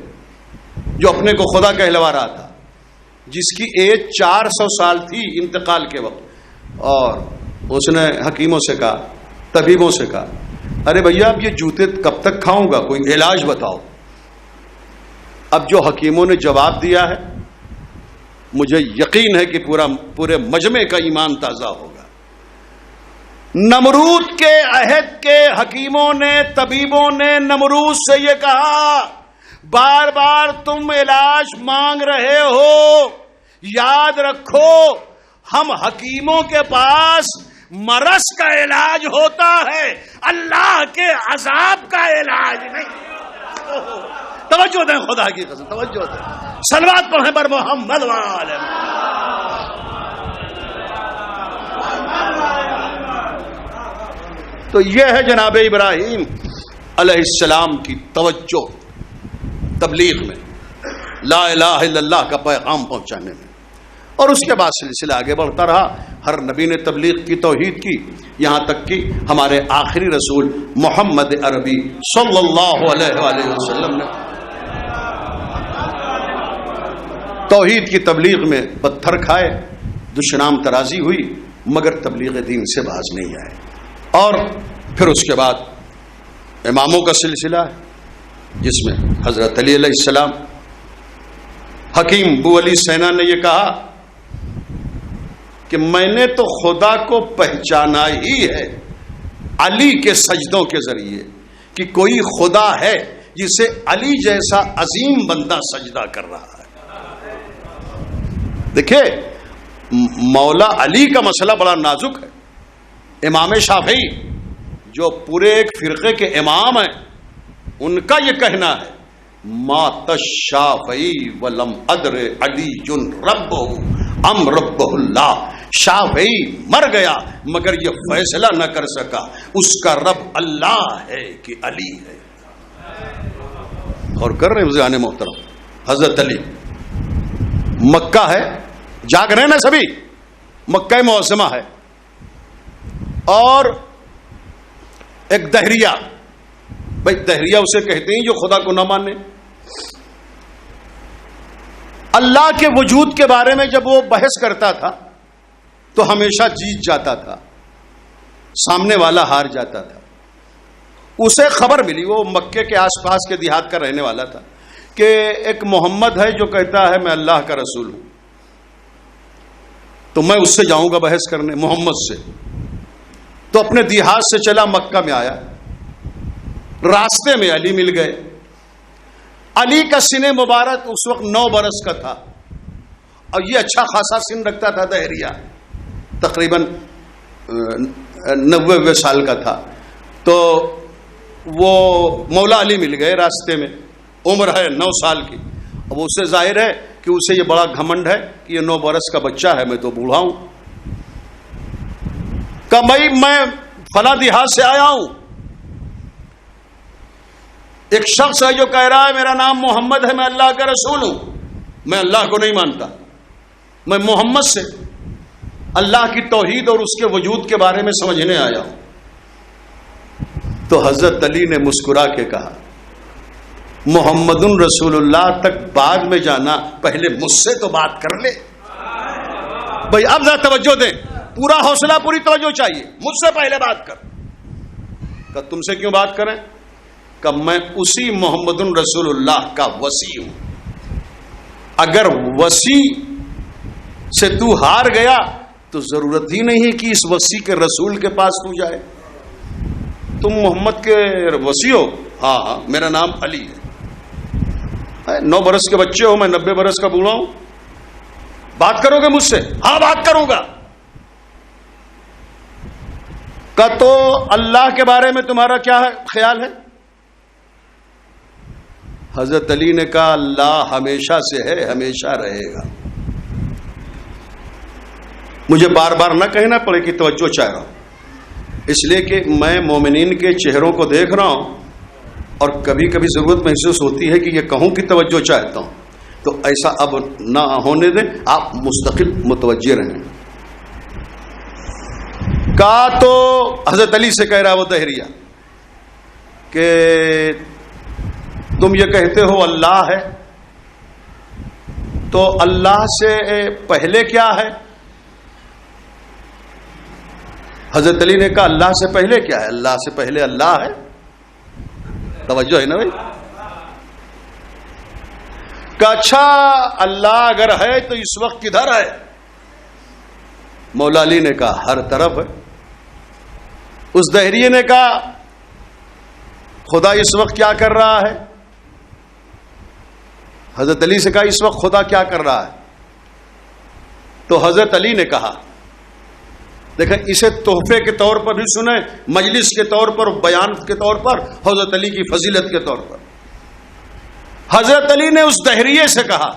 جو اپنے کو خدا کہلوا رہا تھا، جس کی ایج 400 سال تھی انتقال کے وقت، اور اس نے حکیموں سے کہا، طبیبوں سے کہا ارے بھیا اب یہ جوتے کب تک کھاؤں گا، کوئی علاج بتاؤ. اب جو حکیموں نے جواب دیا ہے مجھے یقین ہے کہ پورے مجمع کا ایمان تازہ ہوگا. نمرود کے عہد کے حکیموں نے، طبیبوں نے نمرود سے یہ کہا بار بار تم علاج مانگ رہے ہو، یاد رکھو ہم حکیموں کے پاس مرض کا علاج ہوتا ہے، اللہ کے عذاب کا علاج نہیں. توجہ دیں خدا کی قسم، توجہ دیں، صلوات پڑھیں بر محمد وآل محمد۔ تو یہ ہے جناب ابراہیم علیہ السلام کی توجہ تبلیغ میں، لا الہ الا اللہ کا پیغام پہنچانے میں، اور اس کے بعد سلسلہ آگے بڑھتا رہا۔ ہر نبی نے تبلیغ کی، توحید کی، یہاں تک کہ ہمارے آخری رسول محمد عربی صلی اللہ علیہ وآلہ وسلم نے توحید کی تبلیغ میں پتھر کھائے، دشنام ترازی ہوئی، مگر تبلیغ دین سے باز نہیں آئے۔ اور پھر اس کے بعد اماموں کا سلسلہ ہے، جس میں حضرت علی علیہ السلام، حکیم بو علی سینا نے یہ کہا کہ میں نے تو خدا کو پہچانا ہی ہے علی کے سجدوں کے ذریعے، کہ کوئی خدا ہے جسے علی جیسا عظیم بندہ سجدہ کر رہا ہے۔ دیکھیں مولا علی کا مسئلہ بڑا نازک ہے۔ امام شافعی جو پورے ایک فرقے کے امام ہیں، ان کا یہ کہنا ہے مات الشافعی ولم ادر علی ربہ ام ربہ اللہ، شافعی مر گیا مگر یہ فیصلہ نہ کر سکا اس کا رب اللہ ہے کہ علی ہے۔ اور کر رہے ہیں عزیزان محترم، حضرت علی مکہ ہے، جاگ رہے ہیں نا سبھی، مکہ معظمہ ہے، اور ایک دہریہ، بھائی دہریہ اسے کہتے ہیں جو خدا کو نہ مانے۔ اللہ کے وجود کے بارے میں جب وہ بحث کرتا تھا تو ہمیشہ جیت جاتا تھا، سامنے والا ہار جاتا تھا۔ اسے خبر ملی، وہ مکے کے آس پاس کے دیہات کا رہنے والا تھا، کہ ایک محمد ہے جو کہتا ہے میں اللہ کا رسول ہوں، تو میں اس سے جاؤں گا بحث کرنے، محمد سے۔ تو اپنے دیہات سے چلا، مکہ میں آیا، راستے میں علی مل گئے۔ علی کا سن مبارک اس وقت 9 برس کا تھا، اور یہ اچھا خاصا سن رکھتا تھا دہریہ، تقریباً 90 سال کا تھا۔ تو وہ مولا علی مل گئے راستے میں، عمر ہے 9 سال کی۔ اب اس سے ظاہر ہے کہ اسے یہ بڑا گھمنڈ ہے کہ یہ 9 برس کا بچہ ہے، میں تو بوڑھا ہوں۔ کہ بھائی میں فلاں دیہات سے آیا ہوں، ایک شخص ہے جو کہہ رہا ہے میرا نام محمد ہے، میں اللہ کا رسول ہوں، میں اللہ کو نہیں مانتا، میں محمد سے اللہ کی توحید اور اس کے وجود کے بارے میں سمجھنے آیا ہوں۔ تو حضرت علی نے مسکرا کے کہا محمد رسول اللہ تک بعد میں جانا، پہلے مجھ سے تو بات کر لے۔ بھائی اب ذرا توجہ دیں، پورا حوصلہ، پوری توجہ چاہیے، مجھ سے پہلے بات کر۔ کہ تم سے کیوں بات کریں؟ کہ میں اسی محمد رسول اللہ کا وصی ہوں، اگر وصی سے تو ہار گیا تو ضرورت ہی نہیں ہے کہ اس وصی کے رسول کے پاس تو جائے۔ تم محمد کے وصی ہو؟ ہاں ہاں، میرا نام علی ہے، 9 برس کے بچے ہو، میں 90 برس کا بوڑھا ہوں، بات کرو گے مجھ سے؟ ہاں بات کروں گا۔ کہ تو اللہ کے بارے میں تمہارا کیا خیال ہے؟ حضرت علی نے کہا اللہ ہمیشہ سے ہے، ہمیشہ رہے گا۔ مجھے بار بار نہ کہنا پڑے کہ توجہ چاہ رہا ہوں، اس لیے کہ میں مومنین کے چہروں کو دیکھ رہا ہوں، اور کبھی کبھی ضرورت محسوس ہوتی ہے کہ یہ کہوں کہ توجہ چاہتا ہوں، تو ایسا اب نہ ہونے دیں، آپ مستقل متوجہ رہیں۔ کہا تو حضرت علی سے کہہ رہا وہ دہریہ کہ تم یہ کہتے ہو اللہ ہے، تو اللہ سے پہلے کیا ہے؟ حضرت علی نے کہا اللہ سے پہلے کیا ہے؟ اللہ سے پہلے اللہ ہے۔ توجہ ہے نا بھائی؟ کہ اچھا اللہ اگر ہے تو اس وقت کدھر ہے؟ مولا علی نے کہا ہر طرف ہے۔ اس دہریے نے کہا خدا اس وقت کیا کر رہا ہے؟ حضرت علی سے کہا اس وقت خدا کیا کر رہا ہے؟ تو حضرت علی نے کہا، دیکھیں اسے تحفے کے طور پر بھی سنیں، مجلس کے طور پر، بیان کے طور پر، حضرت علی کی فضیلت کے طور پر۔ حضرت علی نے اس دہریے سے کہا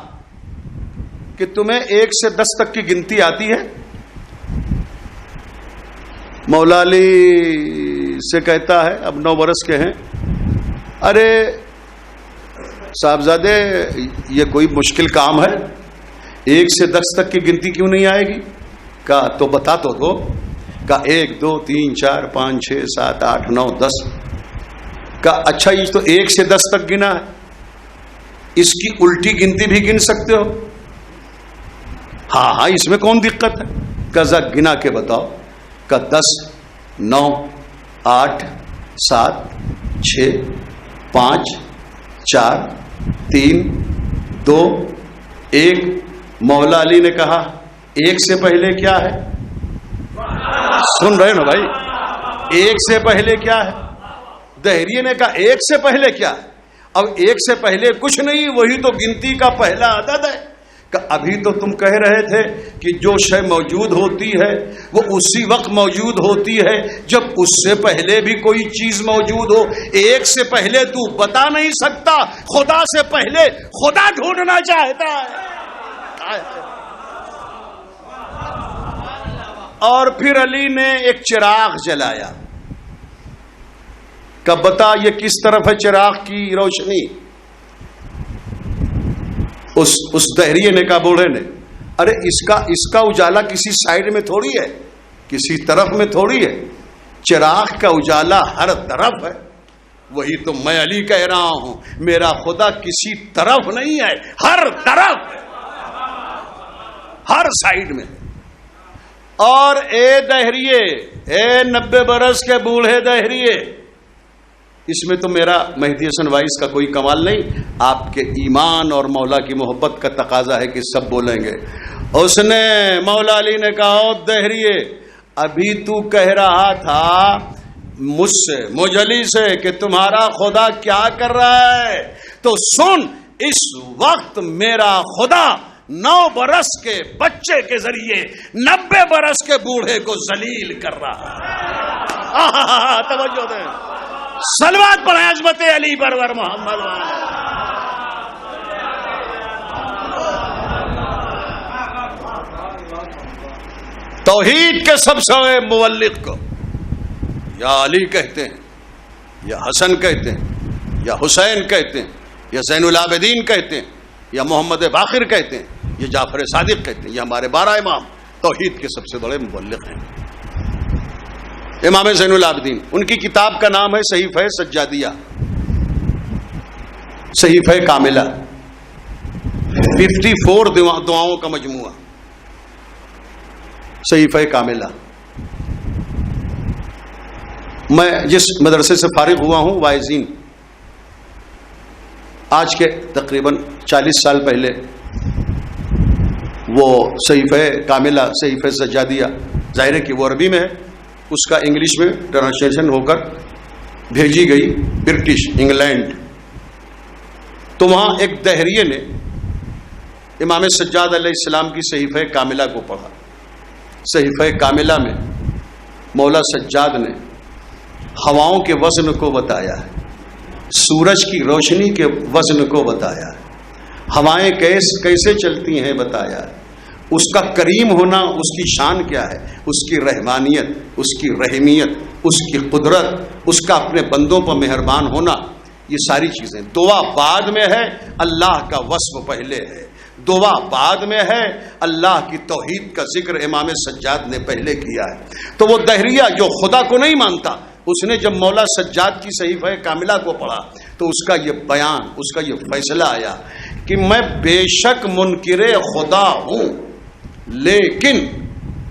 کہ تمہیں 1 سے 10 تک کی گنتی آتی ہے؟ مولا علی سے کہتا ہے، اب 9 برس کے ہیں، ارے صاحبزادے یہ کوئی مشکل کام ہے، 1 سے 10 تک کی گنتی کیوں نہیں آئے گی؟ کہا تو بتا تو دو۔ کہا 1 2 3 4 5 6 7 8 9 10۔ کہا اچھا یہ تو 1 سے 10 تک گنا ہے، اس کی الٹی گنتی بھی گن سکتے ہو؟ ہاں اس میں کون دقت ہے؟ کہا ذرا گنا کے بتاؤ۔ کہا 10 9 8 7 6 5 4 3 2 1۔ مولا علی نے کہا 1 سے پہلے کیا ہے؟ سن رہے نا بھائی، 1 سے پہلے کیا ہے؟ دہریے نے کہا 1 سے پہلے کیا ہے؟ اب 1 سے پہلے کچھ نہیں، وہی تو گنتی کا پہلا عدد ہے۔ کہ ابھی تو تم کہہ رہے تھے کہ جو شے موجود ہوتی ہے وہ اسی وقت موجود ہوتی ہے جب اس سے پہلے بھی کوئی چیز موجود ہو۔ 1 سے پہلے تو بتا نہیں سکتا، خدا سے پہلے خدا ڈھونڈنا چاہتا ہے۔ اور پھر علی نے ایک چراغ جلایا۔ کہ بتا یہ کس طرف ہے چراغ کی روشنی؟ اس دہریے نے کہا، بوڑھے نے، ارے اس کا اجالا کسی سائڈ میں تھوڑی ہے، کسی طرف میں تھوڑی ہے، چراغ کا اجالا ہر طرف ہے۔ وہی تو میں علی کہہ رہا ہوں، میرا خدا کسی طرف نہیں ہے، ہر طرف، ہر سائڈ میں۔ اور اے دہریے، اے 90 برس کے بوڑھے دہریے، اس میں تو میرا مہدی حسن وائس کا کوئی کمال نہیں، آپ کے ایمان اور مولا کی محبت کا تقاضا ہے کہ سب بولیں گے۔ اس نے، مولا علی نے کہا، او دہریے، ابھی تو کہہ رہا تھا مجھ سے، مجھ علی سے، کہ تمہارا خدا کیا کر رہا ہے، تو سن، اس وقت میرا خدا 9 برس کے بچے کے ذریعے 90 برس کے بوڑھے کو ذلیل کر رہا ہے۔ توجہ دیں، صلوات پڑھیں عظمت علی برور محمد۔ توحید کے سب سے بڑے مبلغ کو یا علی کہتے ہیں، یا حسن کہتے ہیں، یا حسین کہتے ہیں، یا زین العابدین کہتے ہیں، یا محمد باقر کہتے ہیں، یا جعفر صادق کہتے ہیں، یہ ہمارے 12 امام توحید کے سب سے بڑے مبلغ ہیں۔ امام زین العابدین، ان کی کتاب کا نام ہے صحیفہ سجادیہ، صحیفہ کاملہ، 54 دعاؤں کا مجموعہ، صحیفہ کاملہ۔ میں جس مدرسے سے فارغ ہوا ہوں، وائزین، آج کے تقریباً 40 سال پہلے وہ صحیفہ کاملہ، صحیفہ سجادیہ، ظاہر ہے کہ وہ عربی میں ہے، اس کا انگلش میں ٹرانسلیشن ہو کر بھیجی گئی برٹش انگلینڈ۔ تو وہاں ایک دہریے نے امام سجاد علیہ السلام کی صحیفہ کاملہ کو پڑھا۔ صحیفہ کاملہ میں مولا سجاد نے ہواؤں کے وزن کو بتایا ہے، سورج کی روشنی کے وزن کو بتایا ہے، ہوائیں کیسے چلتی ہیں بتایا ہے، اس کا کریم ہونا، اس کی شان کیا ہے، اس کی رحمانیت، اس کی رحیمیت، اس کی قدرت، اس کا اپنے بندوں پر مہربان ہونا، یہ ساری چیزیں۔ دعا بعد میں ہے، اللہ کا وصف پہلے ہے۔ دعا بعد میں ہے، اللہ کی توحید کا ذکر امام سجاد نے پہلے کیا ہے۔ تو وہ دہریہ جو خدا کو نہیں مانتا، اس نے جب مولا سجاد کی صحیفہ کاملہ کو پڑھا تو اس کا یہ بیان، اس کا یہ فیصلہ آیا کہ میں بے شک منکر خدا ہوں، لیکن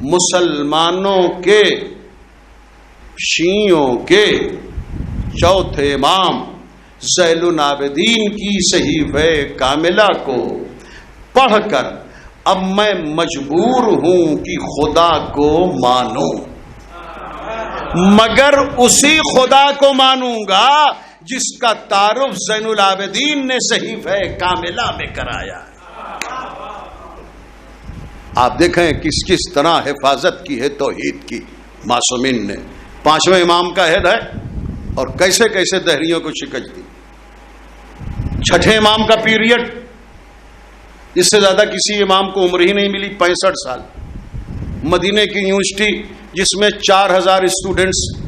مسلمانوں کے، شیعوں کے چوتھے امام زین العابدین کی صحیفہ کاملہ کو پڑھ کر اب میں مجبور ہوں کہ خدا کو مانوں، مگر اسی خدا کو مانوں گا جس کا تعارف زین العابدین نے صحیفہ کاملہ میں کرایا۔ آپ دیکھیں کس طرح حفاظت کی ہے توحید کی معصومین نے۔ 5ویں امام کا عہد ہے اور کیسے کیسے دہریوں کو شکست دی۔ چھٹے امام کا پیریڈ، اس سے زیادہ کسی امام کو عمر ہی نہیں ملی، 65 سال۔ مدینے کی یونیورسٹی جس میں 4000 اسٹوڈنٹس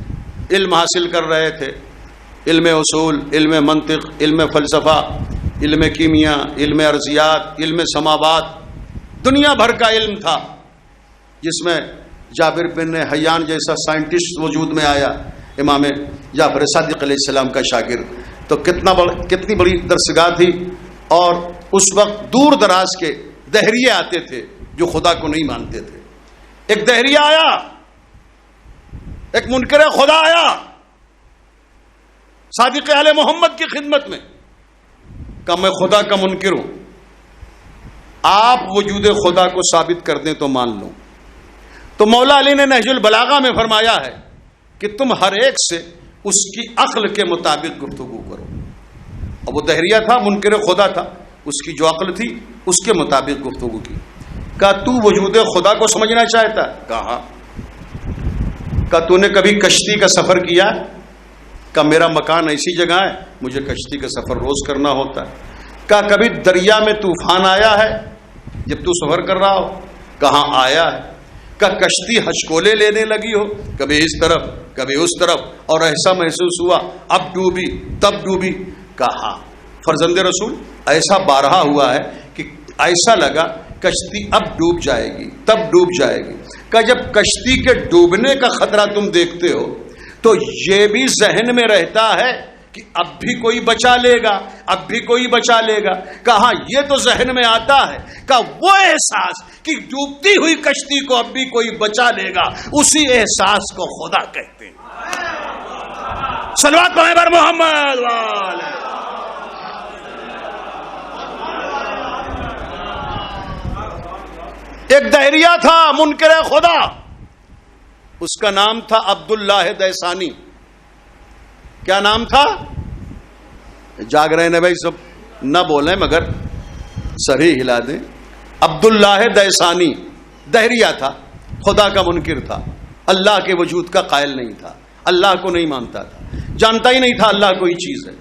علم حاصل کر رہے تھے، علم اصول، علم منطق، علم فلسفہ، علم کیمیا، علم ارضیات، علم سماوات، دنیا بھر کا علم تھا، جس میں جابر بن حیان جیسا سائنٹسٹ وجود میں آیا، امام جعفر صادق علیہ السلام کا شاگرد۔ تو کتنی بڑی درسگاہ تھی، اور اس وقت دور دراز کے دہریے آتے تھے جو خدا کو نہیں مانتے تھے۔ ایک دہریہ آیا، ایک منکر خدا آیا صادق آل محمد کی خدمت میں، کہ میں خدا کا منکر ہوں، آپ وجود خدا کو ثابت کر دیں تو مان لوں۔ تو مولا علی نے نہج البلاغہ میں فرمایا ہے کہ تم ہر ایک سے اس کی عقل کے مطابق گفتگو کرو۔ اب وہ دہریہ تھا، منکر خدا تھا، اس کی جو عقل تھی اس کے مطابق گفتگو کی۔ کہا تو وجود خدا کو سمجھنا چاہتا؟ کہا تو نے کبھی کشتی کا سفر کیا؟ کہ میرا مکان ایسی جگہ ہے، مجھے کشتی کا سفر روز کرنا ہوتا ہے۔ کہا کبھی دریا میں طوفان آیا ہے جب تو سفر کر رہا ہو؟ کہاں آیا ہے۔ کہا کشتی ہچکولے لینے لگی ہو، کبھی اس طرف کبھی اس طرف، اور ایسا محسوس ہوا اب ڈوبی تب ڈوبی؟ کہا فرزند رسول ایسا بارہا ہوا ہے کہ ایسا لگا کشتی اب ڈوب جائے گی تب ڈوب جائے گی۔ کہ جب کشتی کے ڈوبنے کا خطرہ تم دیکھتے ہو تو یہ بھی ذہن میں رہتا ہے کہ اب بھی کوئی بچا لے گا، اب بھی کوئی بچا لے گا؟ کہا یہ تو ذہن میں آتا ہے۔ کہا وہ احساس کہ ڈوبتی ہوئی کشتی کو اب بھی کوئی بچا لے گا، اسی احساس کو خدا کہتے ہیں۔ صلوات پڑھیں بر محمد والے۔ ایک دہریہ تھا منکر خدا، اس کا نام تھا عبداللہ دیسانی۔ کیا نام تھا؟ جاگ رہے ہیں بھائی سب، نہ بولیں مگر سر ہی ہلا دیں۔ عبداللہ دیسانی دہریہ تھا، خدا کا منکر تھا، اللہ کے وجود کا قائل نہیں تھا، اللہ کو نہیں مانتا تھا، جانتا ہی نہیں تھا اللہ کوئی چیز ہے۔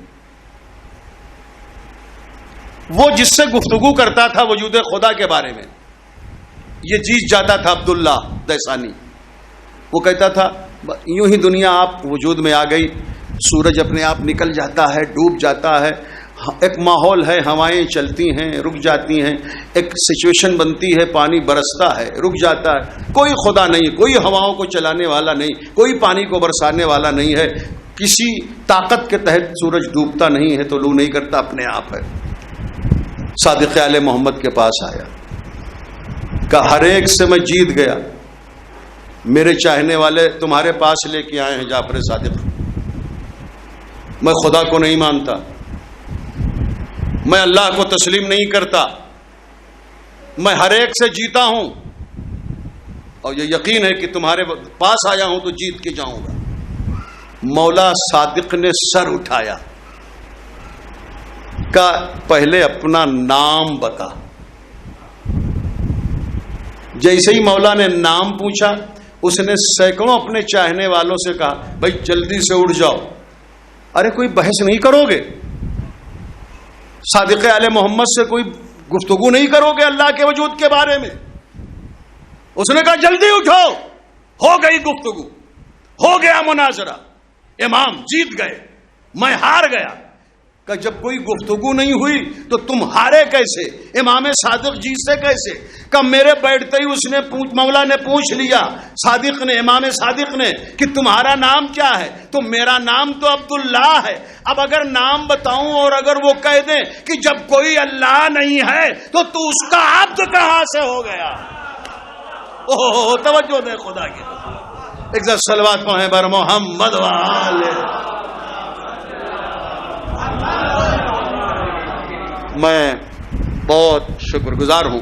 وہ جس سے گفتگو کرتا تھا وجود خدا کے بارے میں، یہ جیت جاتا تھا عبداللہ دیسانی۔ وہ کہتا تھا یوں ہی دنیا آپ وجود میں آ گئی، سورج اپنے آپ نکل جاتا ہے، ڈوب جاتا ہے، ایک ماحول ہے، ہوائیں چلتی ہیں رک جاتی ہیں، ایک سچویشن بنتی ہے، پانی برستا ہے رک جاتا ہے، کوئی خدا نہیں، کوئی ہواؤں کو چلانے والا نہیں، کوئی پانی کو برسانے والا نہیں ہے، کسی طاقت کے تحت سورج ڈوبتا نہیں ہے، طلوع نہیں کرتا، اپنے آپ ہے۔ صادق آل محمد کے پاس آیا، کہ ہر ایک سے میں جیت گیا، میرے چاہنے والے تمہارے پاس لے کے آئے ہیں جعفر صادق، میں خدا کو نہیں مانتا، میں اللہ کو تسلیم نہیں کرتا، میں ہر ایک سے جیتا ہوں، اور یہ یقین ہے کہ تمہارے پاس آیا ہوں تو جیت کے جاؤں گا۔ مولا صادق نے سر اٹھایا، کہ پہلے اپنا نام بتا۔ جیسے ہی مولا نے نام پوچھا، اس نے سینکڑوں اپنے چاہنے والوں سے کہا بھائی جلدی سے اٹھ جاؤ۔ ارے کوئی بحث نہیں کرو گے؟ صادق آل محمد سے کوئی گفتگو نہیں کرو گے اللہ کے وجود کے بارے میں؟ اس نے کہا جلدی اٹھو۔ ہو گئی گفتگو، ہو گیا مناظرہ، امام جیت گئے، میں ہار گیا۔ کہ جب کوئی گفتگو نہیں ہوئی تو تم ہارے کیسے؟ امام صادق جیت سے کیسے؟ کہ میرے بیٹھتے ہی اس نے مولا نے پوچھ لیا، صادق نے، امام صادق نے، کہ تمہارا نام کیا ہے؟ تو میرا نام تو عبداللہ ہے۔ اب اگر نام بتاؤں اور اگر وہ کہہ دیں کہ جب کوئی اللہ نہیں ہے تو تو اس کا عبد کہاں سے ہو گیا؟ اوہ توجہ دے خدا کی، ایک ذرا صلوات پڑھیں بر محمد والے۔ میں بہت شکر گزار ہوں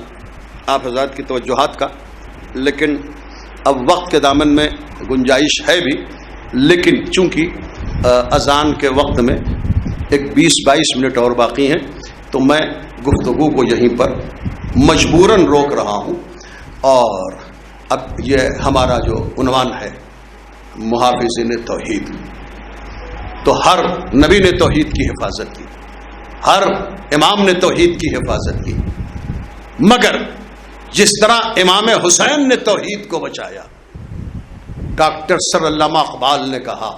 آپ حضرات کی توجہات کا، لیکن اب وقت کے دامن میں گنجائش ہے بھی، لیکن چونکہ اذان کے وقت میں ایک 20-22 منٹ اور باقی ہیں تو میں گفتگو کو یہیں پر مجبوراً روک رہا ہوں۔ اور اب یہ ہمارا جو عنوان ہے محافظین توحید، تو ہر نبی نے توحید کی حفاظت کی، ہر امام نے توحید کی حفاظت کی، مگر جس طرح امام حسین نے توحید کو بچایا، ڈاکٹر سر علامہ اقبال نے کہا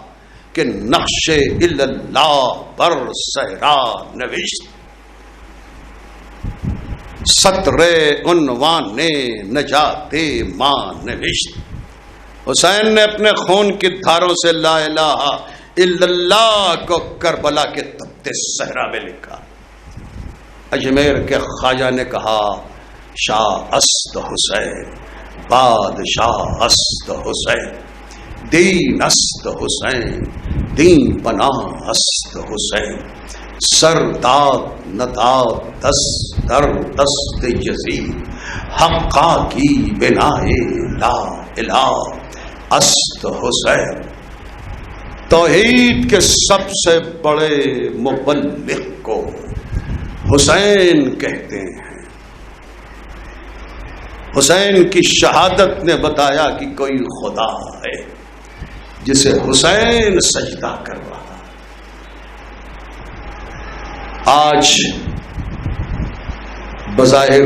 کہ نقش اللہ بر صحرا نوشت، سطر عنوان نجات ماں نوشت۔ حسین نے اپنے خون کی دھاروں سے لا الہ الا اللہ کو کربلا کے تپتے صحرا میں لکھا۔ اجمیر کے خواجہ نے کہا شاہ است حسین، بادشاہ است حسین، دین است حسین، دین بنا است حسین، سرداد نداد دست در دست یزید، حقا کی بنائے لا الہ است حسین۔ توحید کے سب سے بڑے مبلغ کو حسین کہتے ہیں۔ حسین کی شہادت نے بتایا کہ کوئی خدا ہے جسے حسین سجدہ کروا۔ آج بظاہر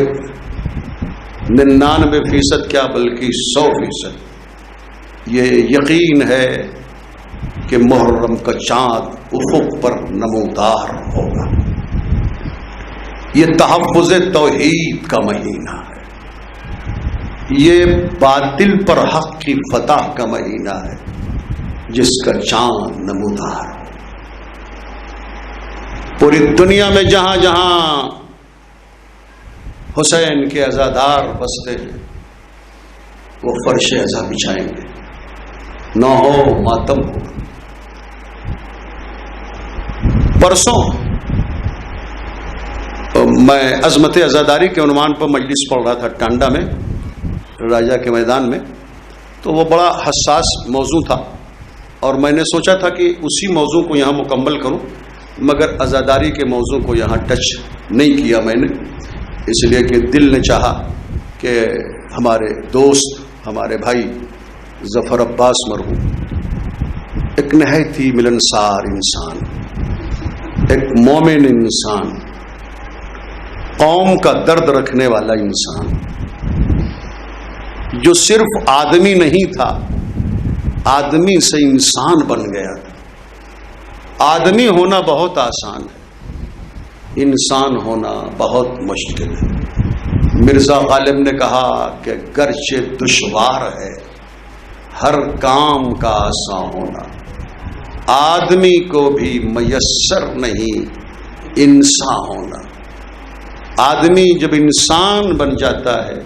99% کیا بلکہ 100% یہ یقین ہے کہ محرم کا چاند افق پر نمودار ہوگا۔ یہ تحفظ توحید کا مہینہ ہے، یہ باطل پر حق کی فتح کا مہینہ ہے جس کا چاند نمودار ہو۔ پوری دنیا میں جہاں جہاں حسین کے عزادار بستے ہیں وہ فرش عزا بچھائیں گے، نہ ہو ماتم ہو۔ پرسوں میں عظمت عزاداری کے عنوان پر مجلس پڑھ رہا تھا ٹانڈا میں، راجہ کے میدان میں، تو وہ بڑا حساس موضوع تھا اور میں نے سوچا تھا کہ اسی موضوع کو یہاں مکمل کروں، مگر عزاداری کے موضوع کو یہاں ٹچ نہیں کیا میں نے، اس لیے کہ دل نے چاہا کہ ہمارے دوست، ہمارے بھائی ظفر عباس مرحوم ایک نہایت ہی ملنسار انسان، ایک مومن انسان، قوم کا درد رکھنے والا انسان، جو صرف آدمی نہیں تھا، آدمی سے انسان بن گیا تھا۔ آدمی ہونا بہت آسان ہے، انسان ہونا بہت مشکل ہے۔ مرزا غالب نے کہا کہ گرچہ دشوار ہے ہر کام کا آسان ہونا، آدمی کو بھی میسر نہیں انسان ہونا۔ آدمی جب انسان بن جاتا ہے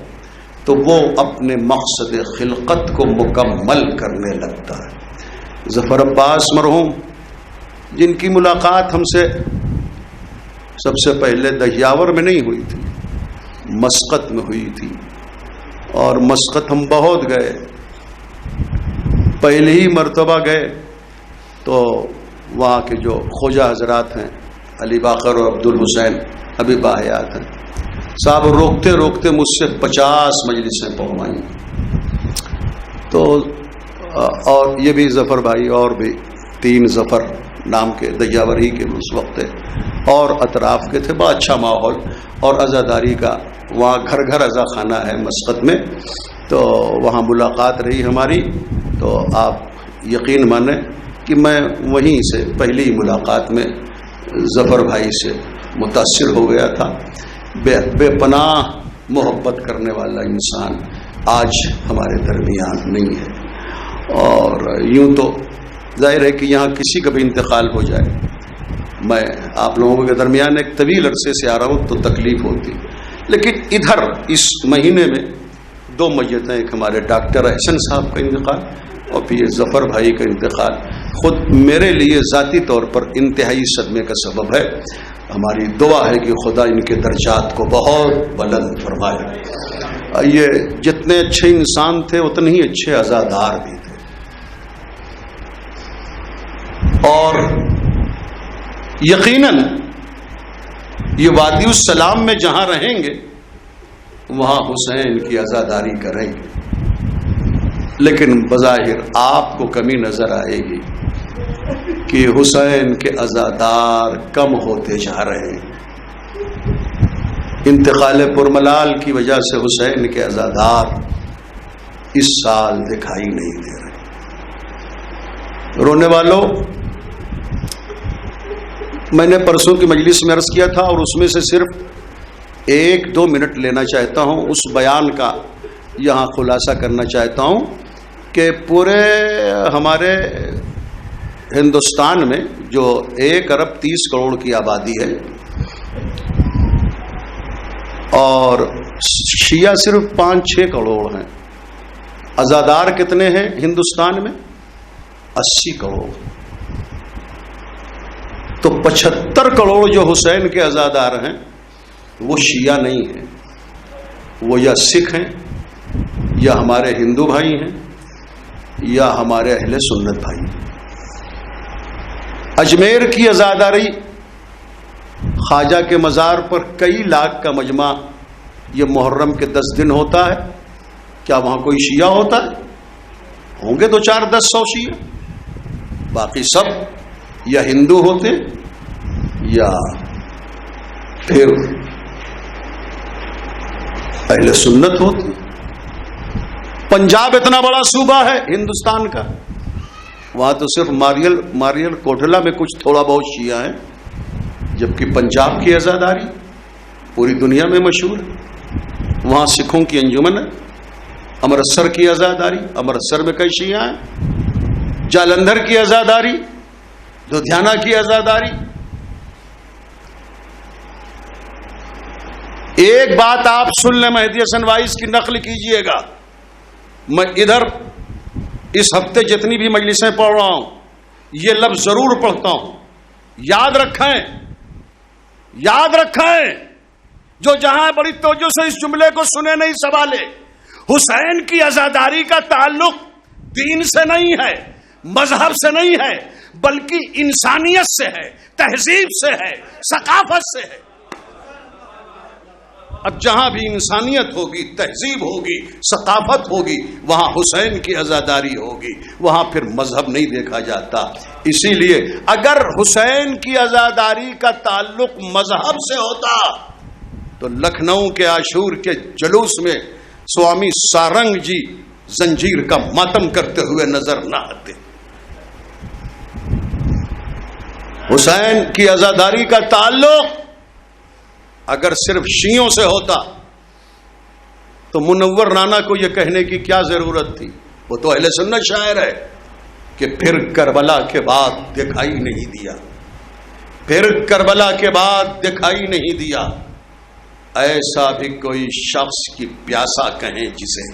تو وہ اپنے مقصد خلقت کو مکمل کرنے لگتا ہے۔ ظفر عباس مرحوم جن کی ملاقات ہم سے سب سے پہلے دہیاور میں نہیں ہوئی تھی، مسقط میں ہوئی تھی، اور مسقط ہم بہت گئے۔ پہلی ہی مرتبہ گئے تو وہاں کے جو خواجہ حضرات ہیں علی باقر اور عبد الحسین ابھی باحیات ہیں، صاحب روکتے روکتے مجھ سے 50 مجلسیں پڑھوائیں۔ تو اور یہ بھی ظفر بھائی اور بھی 3 ظفر نام کے دہیاور ہی کے اس وقت اور اطراف کے تھے، بہت اچھا ماحول، اور عزاداری کا وہاں گھر گھر عزا خانہ ہے مسقط میں، تو وہاں ملاقات رہی ہماری۔ تو آپ یقین مانیں کہ میں وہیں سے پہلی ملاقات میں ظفر بھائی سے متاثر ہو گیا تھا۔ بے پناہ محبت کرنے والا انسان آج ہمارے درمیان نہیں ہے، اور یوں تو ظاہر ہے کہ یہاں کسی کا بھی انتقال ہو جائے، میں آپ لوگوں کے درمیان ایک طویل عرصے سے آ رہا ہوں تو تکلیف ہوتی، لیکن ادھر اس مہینے میں 2 میتیں، ایک ہمارے ڈاکٹر احسن صاحب کا انتقال اور پھر یہ ظفر بھائی کا انتقال، خود میرے لیے ذاتی طور پر انتہائی صدمے کا سبب ہے۔ ہماری دعا ہے کہ خدا ان کے درجات کو بہت بلند فرمائے۔ یہ جتنے اچھے انسان تھے اتنے ہی اچھے عزادار بھی تھے، اور یقیناً یہ وادی السلام میں جہاں رہیں گے وہاں حسین کی عزاداری کریں گے، لیکن بظاہر آپ کو کمی نظر آئے گی کہ حسین کے عزادار کم ہوتے جا رہے ہیں. انتقال پرملال کی وجہ سے حسین کے عزادار اس سال دکھائی نہیں دے رہے. رونے والوں، میں نے پرسوں کی مجلس میں عرض کیا تھا اور اس میں سے صرف 1-2 منٹ لینا چاہتا ہوں. اس بیان کا یہاں خلاصہ کرنا چاہتا ہوں کہ پورے ہمارے ہندوستان میں جو 1 ارب 30 کروڑ کی آبادی ہے اور شیعہ صرف 5-6 کروڑ ہیں. عزادار کتنے ہیں ہندوستان میں؟ 80 کروڑ. تو 75 کروڑ جو حسین کے عزادار ہیں وہ شیعہ نہیں ہیں، وہ یا سکھ ہیں یا ہمارے ہندو بھائی ہیں یا ہمارے اہل سنت بھائی. اجمیر کی عزاداری خواجہ کے مزار پر کئی لاکھ کا مجمع یہ محرم کے 10 دن ہوتا ہے. کیا وہاں کوئی شیعہ ہوتا ہے؟ ہوں گے 200-400 شیعہ، باقی سب یا ہندو ہوتے یا پھر اہل سنت ہوتے. پنجاب اتنا بڑا صوبہ ہے ہندوستان کا، وہاں تو صرف ماریل کوٹھلا میں کچھ تھوڑا بہت شیعہ ہیں، جبکہ پنجاب کی عزاداری پوری دنیا میں مشہور ہے. وہاں سکھوں کی انجمن ہے. امرتسر کی عزاداری، امرتسر میں کئی شیعہ ہیں. جالندھر کی عزاداری، لدھیانہ کی عزاداری. ایک بات آپ سن لیں، مہدی حسن وائس کی نقل کیجئے گا. میں ادھر اس ہفتے جتنی بھی مجلسیں پڑھ رہا ہوں یہ لفظ ضرور پڑھتا ہوں. یاد رکھیں جو جہاں بڑی توجہ سے اس جملے کو سنے نہیں سوالے. حسین کی عزاداری کا تعلق دین سے نہیں ہے، مذہب سے نہیں ہے، بلکہ انسانیت سے ہے، تہذیب سے ہے، ثقافت سے ہے. اب جہاں بھی انسانیت ہوگی، تہذیب ہوگی، ثقافت ہوگی، وہاں حسین کی عزاداری ہوگی. وہاں پھر مذہب نہیں دیکھا جاتا. اسی لیے اگر حسین کی عزاداری کا تعلق مذہب سے ہوتا تو لکھنؤ کے عاشور کے جلوس میں سوامی سارنگ جی زنجیر کا ماتم کرتے ہوئے نظر نہ آتے. حسین کی عزاداری کا تعلق اگر صرف شیعوں سے ہوتا تو منور رانا کو یہ کہنے کی کیا ضرورت تھی؟ وہ تو اہل سنت شاعر ہے کہ پھر کربلا کے بعد دکھائی نہیں دیا، پھر کربلا کے بعد دکھائی نہیں دیا. ایسا بھی کوئی شخص کی پیاسا کہیں جسے.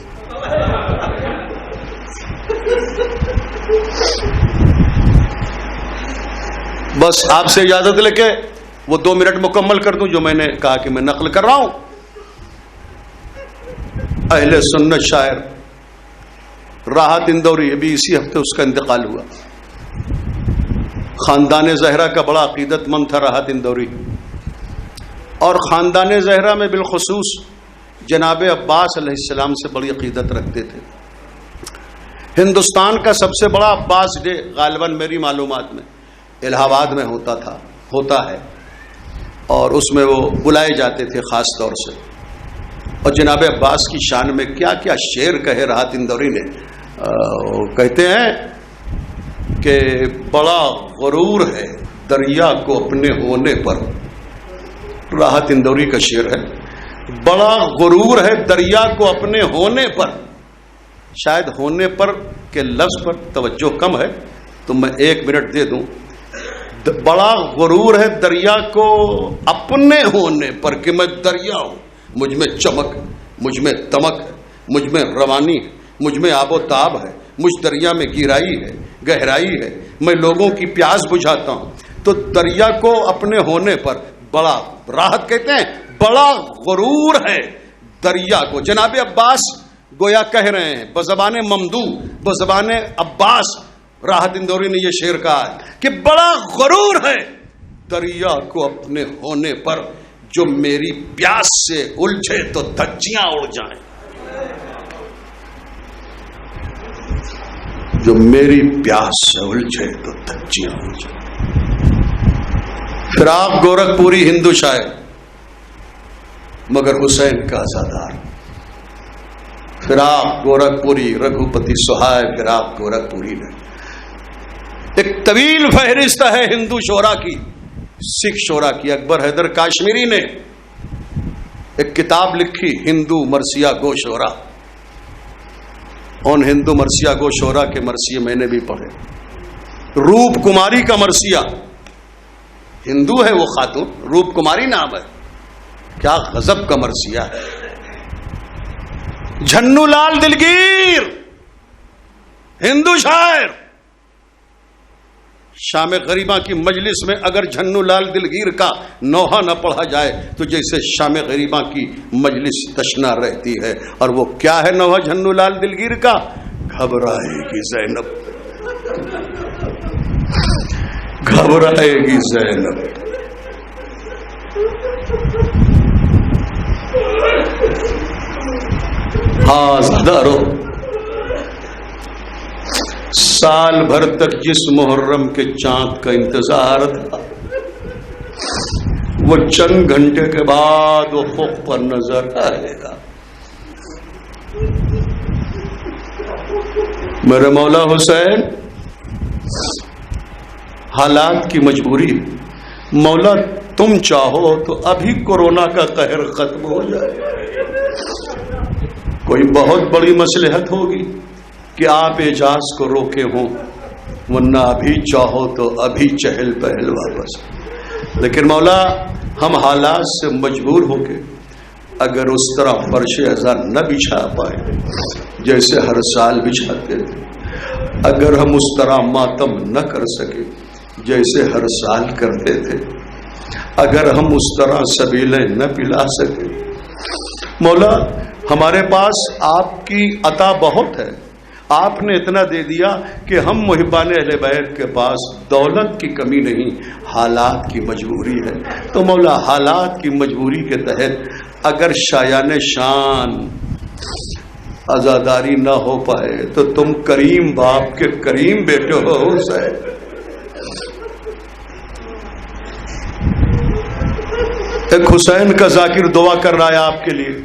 بس آپ سے اجازت لے کے وہ 2 منٹ مکمل کر دوں جو میں نے کہا کہ میں نقل کر رہا ہوں. اہل سنت شاعر راحت اندوری، ابھی اسی ہفتے اس کا انتقال ہوا. خاندان زہرا کا بڑا عقیدت مند تھا راحت اندوری، اور خاندان زہرا میں بالخصوص جناب عباس علیہ السلام سے بڑی عقیدت رکھتے تھے. ہندوستان کا سب سے بڑا عباس ڈے غالباً میری معلومات میں الہ آباد میں ہوتا ہے، اور اس میں وہ بلائے جاتے تھے خاص طور سے. اور جناب عباس کی شان میں کیا کیا شعر کہے راحت اندوری نے. کہتے ہیں کہ بڑا غرور ہے دریا کو اپنے ہونے پر. راحت اندوری کا شعر ہے، بڑا غرور ہے دریا کو اپنے ہونے پر. شاید ہونے پر کے لفظ پر توجہ کم ہے تو میں 1 منٹ دے دوں. بڑا غرور ہے دریا کو اپنے ہونے پر کہ میں دریا ہوں، مجھ میں چمک، مجھ میں تمک ہے، مجھ میں روانی ہے، مجھ میں آب و تاب ہے، مجھ دریا میں گہرائی ہے، گہرائی ہے، میں لوگوں کی پیاس بجھاتا ہوں. تو دریا کو اپنے ہونے پر بڑا، راحت کہتے ہیں بڑا غرور ہے دریا کو. جناب عباس گویا کہہ رہے ہیں بزبان ممدوح، بزبان عباس. راحت اندوری نے یہ شعر کہا ہے کہ بڑا غرور ہے دریا کو اپنے ہونے پر، جو میری پیاس سے الجھے تو دھجیاں اڑ جائیں. جو میری پیاس سے الجھے تو دھجیاں الجھے. فراق گورکھپوری ہندو شاعر مگر حسین کا عزادار. فراق گورکھپوری رگھوپتی سہائے فراق گورکھپوری نے. ایک طویل فہرست ہے ہندو شعرا کی، سکھ شعرا کی. اکبر حیدر کاشمیری نے ایک کتاب لکھی ہندو مرثیہ گو شعرا. ان ہندو مرثیہ گو شعرا کے مرثیے میں نے بھی پڑھے. روپ کماری کا مرثیہ، ہندو ہے وہ خاتون، روپ کماری نام ہے، کیا غضب کا مرثیہ ہے. جھنو لال دلگیر ہندو شاعر، شام غریباں کی مجلس میں اگر جھنو لال دلگیر کا نوحہ نہ پڑھا جائے تو جیسے شام غریباں کی مجلس تشنا رہتی ہے. اور وہ کیا ہے نوحہ جھنو لال دلگیر کا؟ گھبرائے گی زینب، گھبرائے گی زینب. ہاں زدارو، سال بھر تک جس محرم کے چاند کا انتظار تھا وہ چند گھنٹے کے بعد افق پر نظر آئے گا. میرے مولا حسین، حالات کی مجبوری. مولا تم چاہو تو ابھی کورونا کا قہر ختم ہو جائے. کوئی بہت بڑی مصلحت ہوگی کہ آپ اعجاز کو روکے ہوں، ورنہ ابھی چاہو تو ابھی چہل پہل واپس. لیکن مولا ہم حالات سے مجبور ہو کے اگر اس طرح فرش ازاں نہ بچھا پائے جیسے ہر سال بچھاتے تھے، اگر ہم اس طرح ماتم نہ کر سکے جیسے ہر سال کرتے تھے، اگر ہم اس طرح سبیلیں نہ پلا سکے، مولا ہمارے پاس آپ کی عطا بہت ہے. آپ نے اتنا دے دیا کہ ہم محبان اہل بیت کے پاس دولت کی کمی نہیں، حالات کی مجبوری ہے. تو مولا حالات کی مجبوری کے تحت اگر شایان شان عزاداری نہ ہو پائے تو تم کریم باپ کے کریم بیٹے ہو حسین. ایک حسین کا ذاکر دعا کر رہا ہے آپ کے لیے.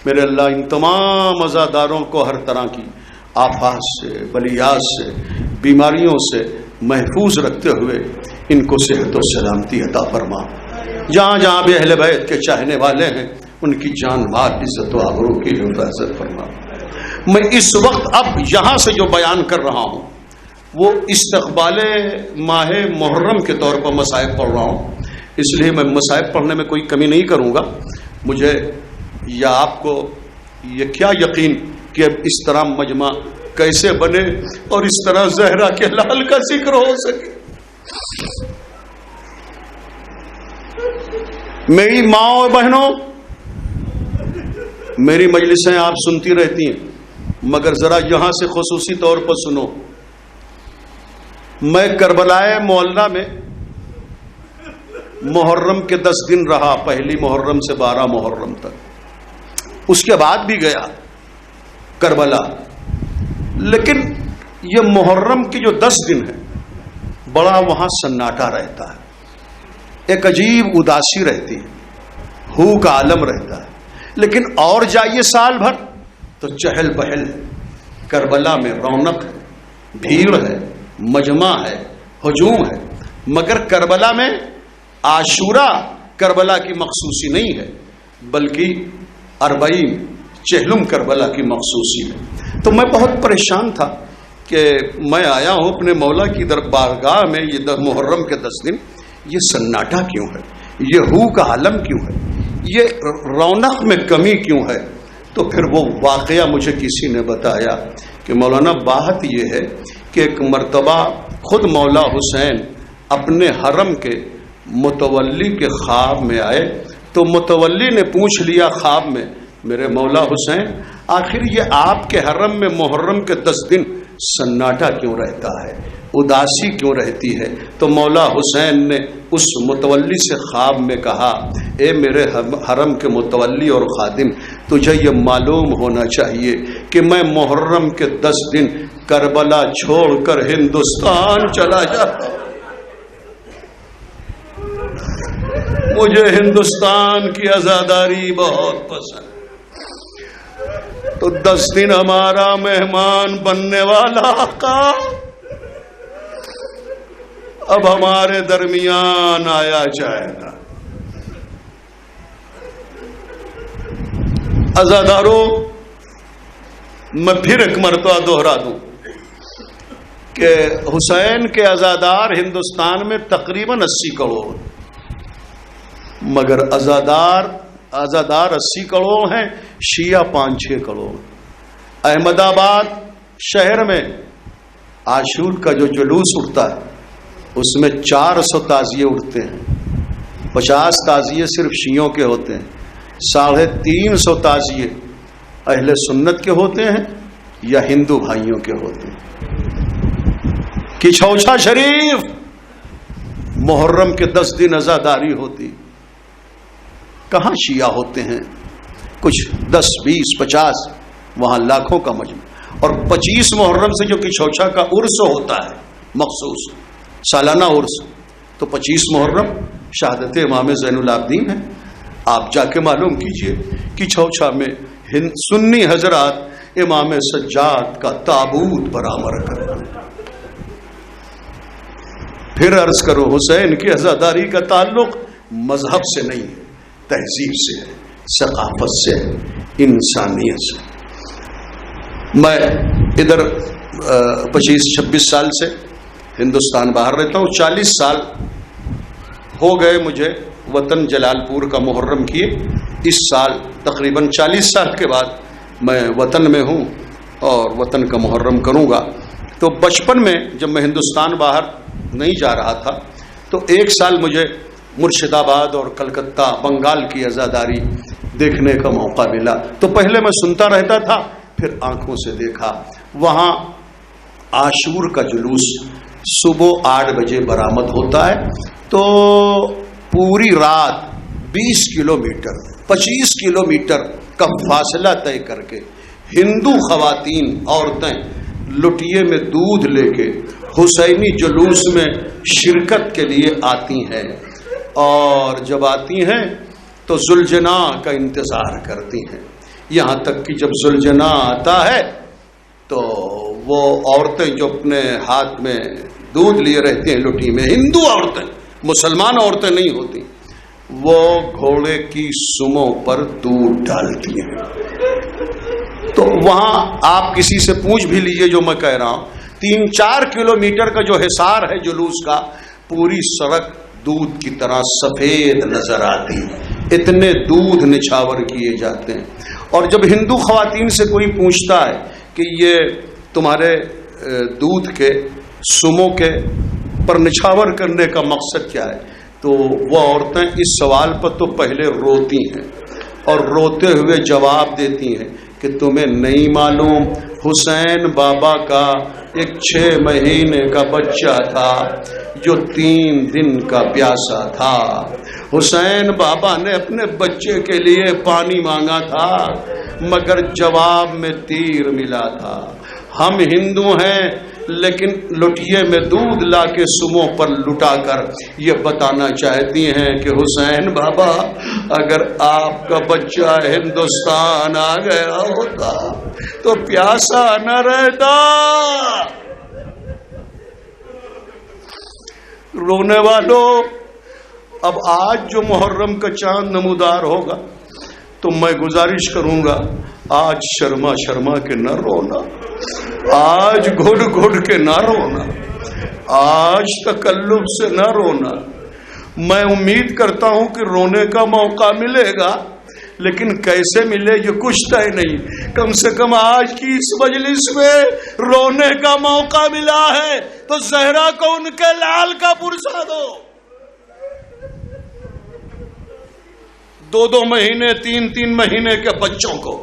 میرے اللہ ان تمام عزاداروں کو ہر طرح کی آفات سے، بلیات سے، بیماریوں سے محفوظ رکھتے ہوئے ان کو صحت و سلامتی عطا فرما. جہاں جہاں بھی اہل بیت کے چاہنے والے ہیں ان کی جان مال عزت و آبرو کی حفاظت فرما. میں اس وقت اب یہاں سے جو بیان کر رہا ہوں وہ استقبال ماہ محرم کے طور پر مصائب پڑھ رہا ہوں، اس لیے میں مصائب پڑھنے میں کوئی کمی نہیں کروں گا. مجھے یا آپ کو یہ کیا یقین کہ اب اس طرح مجمع کیسے بنے اور اس طرح زہرا کے لال کا ذکر ہو سکے. میری ماں اور بہنوں، میری مجلسیں آپ سنتی رہتی ہیں مگر ذرا یہاں سے خصوصی طور پر سنو. میں کربلائے معلّہ میں محرم کے 10 دن رہا، پہلی محرم سے 12 محرم تک. اس کے بعد بھی گیا کربلا، لیکن یہ محرم کی جو 10 دن ہے بڑا وہاں سناٹا رہتا ہے، ایک عجیب اداسی رہتی ہے، ہو کا عالم رہتا ہے. لیکن اور جائیے سال بھر تو چہل پہل ہے. کربلا میں رونق ہے، بھیڑ ہے، مجمع ہے، ہجوم ہے. مگر کربلا میں عاشورہ کربلا کی مخصوصی نہیں ہے بلکہ 40 چہلم کربلا کی مخصوصی ہے. تو میں بہت پریشان تھا کہ میں آیا ہوں اپنے مولا کی دربارگاہ میں، یہ محرم کے 10 دن یہ سناٹا کیوں ہے، یہ ہو کا عالم کیوں ہے، یہ رونق میں کمی کیوں ہے. تو پھر وہ واقعہ مجھے کسی نے بتایا کہ مولانا بات یہ ہے کہ ایک مرتبہ خود مولا حسین اپنے حرم کے متولی کے خواب میں آئے تو متولی نے پوچھ لیا خواب میں، میرے مولا حسین آخر یہ آپ کے حرم میں محرم کے 10 دن سناٹا کیوں رہتا ہے، اداسی کیوں رہتی ہے؟ تو مولا حسین نے اس متولی سے خواب میں کہا، اے میرے حرم کے متولی اور خادم، تجھے یہ معلوم ہونا چاہیے کہ میں محرم کے 10 دن کربلا چھوڑ کر ہندوستان چلا جاتا ہوں. مجھے ہندوستان کی آزاداری بہت پسند. تو 10 دن ہمارا مہمان بننے والا آقا اب ہمارے درمیان آیا جائے گا. عزاداروں، میں پھر ایک مرتبہ دوہرا دوں کہ حسین کے عزادار ہندوستان میں تقریباً 80 کروڑ، مگر عزادار 80 کروڑ ہیں، شیعہ 5-6 کروڑ. احمد آباد شہر میں عاشور کا جو جلوس اٹھتا ہے اس میں 400 تعزیے اٹھتے ہیں. 50 تعزیے صرف شیعوں کے ہوتے ہیں، 350 تعزیے اہل سنت کے ہوتے ہیں یا ہندو بھائیوں کے ہوتے ہیں. کچھوچا شریف محرم کے 10 دن عزاداری ہوتی. کہاں شیعہ ہوتے ہیں؟ کچھ 10 20 50، وہاں لاکھوں کا مجمع. اور 25 محرم سے جو کچھوچا کا عرس ہوتا ہے مخصوص سالانہ عرس، تو 25 محرم شہادت امام زین العابدین ہے. آپ جا کے معلوم کیجئے کچھوچا میں سنی حضرات امام سجاد کا تابوت برآمد کرتے ہیں. پھر عرض کرو، حسین کی عزاداری کا تعلق مذہب سے نہیں ہے، تہذیب سے ہے، ثقافت سے ہے، انسانیت سے. میں ادھر 25-26 سال سے ہندوستان باہر رہتا ہوں. 40 سال ہو گئے مجھے وطن جلال پور کا محرم کیے. اس سال تقریباً 40 سال کے بعد میں وطن میں ہوں اور وطن کا محرم کروں گا. تو بچپن میں جب میں ہندوستان باہر نہیں جا رہا تھا تو 1 سال مجھے مرشد آباد اور کلکتہ بنگال کی عزاداری دیکھنے کا موقع ملا. تو پہلے میں سنتا رہتا تھا، پھر آنکھوں سے دیکھا. وہاں عاشور کا جلوس صبح 8 بجے برآمد ہوتا ہے. تو پوری رات 20 کلومیٹر 25 کلومیٹر کا فاصلہ طے کر کے ہندو خواتین عورتیں لٹیے میں دودھ لے کے حسینی جلوس میں شرکت کے لیے آتی ہیں. اور جب آتی ہیں تو ذوالجنا کا انتظار کرتی ہیں. یہاں تک کہ جب ذوالجنا آتا ہے تو وہ عورتیں جو اپنے ہاتھ میں دودھ لیے رہتی ہیں لٹی میں، ہندو عورتیں، مسلمان عورتیں نہیں ہوتی، وہ گھوڑے کی سموں پر دودھ ڈالتی ہیں. تو وہاں آپ کسی سے پوچھ بھی لیجئے جو میں کہہ رہا ہوں، 3-4 کلومیٹر کا جو حصار ہے جلوس کا، پوری سڑک دودھ کی طرح سفید نظر آتی. اتنے دودھ نچھاور کیے جاتے ہیں. اور جب ہندو خواتین سے کوئی پوچھتا ہے کہ یہ تمہارے دودھ کے سموں کے پر نچھاور کرنے کا مقصد کیا ہے، تو وہ عورتیں اس سوال پر تو پہلے روتی ہیں اور روتے ہوئے جواب دیتی ہیں کہ تمہیں نہیں معلوم حسین بابا کا ایک 6 مہینے کا بچہ تھا جو 3 دن کا پیاسا تھا. حسین بابا نے اپنے بچے کے لیے پانی مانگا تھا مگر جواب میں تیر ملا تھا. ہم ہندو ہیں لیکن لٹیے میں دودھ لا کے سموں پر لٹا کر یہ بتانا چاہتی ہیں کہ حسین بابا اگر آپ کا بچہ ہندوستان آ گیا ہوتا تو پیاسا نہ رہتا. رونے والوں، اب آج جو محرم کا چاند نمودار ہوگا تو میں گزارش کروں گا آج شرما شرما کے نہ رونا، آج گھڑ گھڑ کے نہ رونا، آج تکلف سے نہ رونا. میں امید کرتا ہوں کہ رونے کا موقع ملے گا، لیکن کیسے ملے یہ کچھ طے نہیں. کم سے کم آج کی اس مجلس میں رونے کا موقع ملا ہے تو زہرا کو ان کے لال کا پرسا دو. 2 مہینے 3 مہینے کے بچوں کو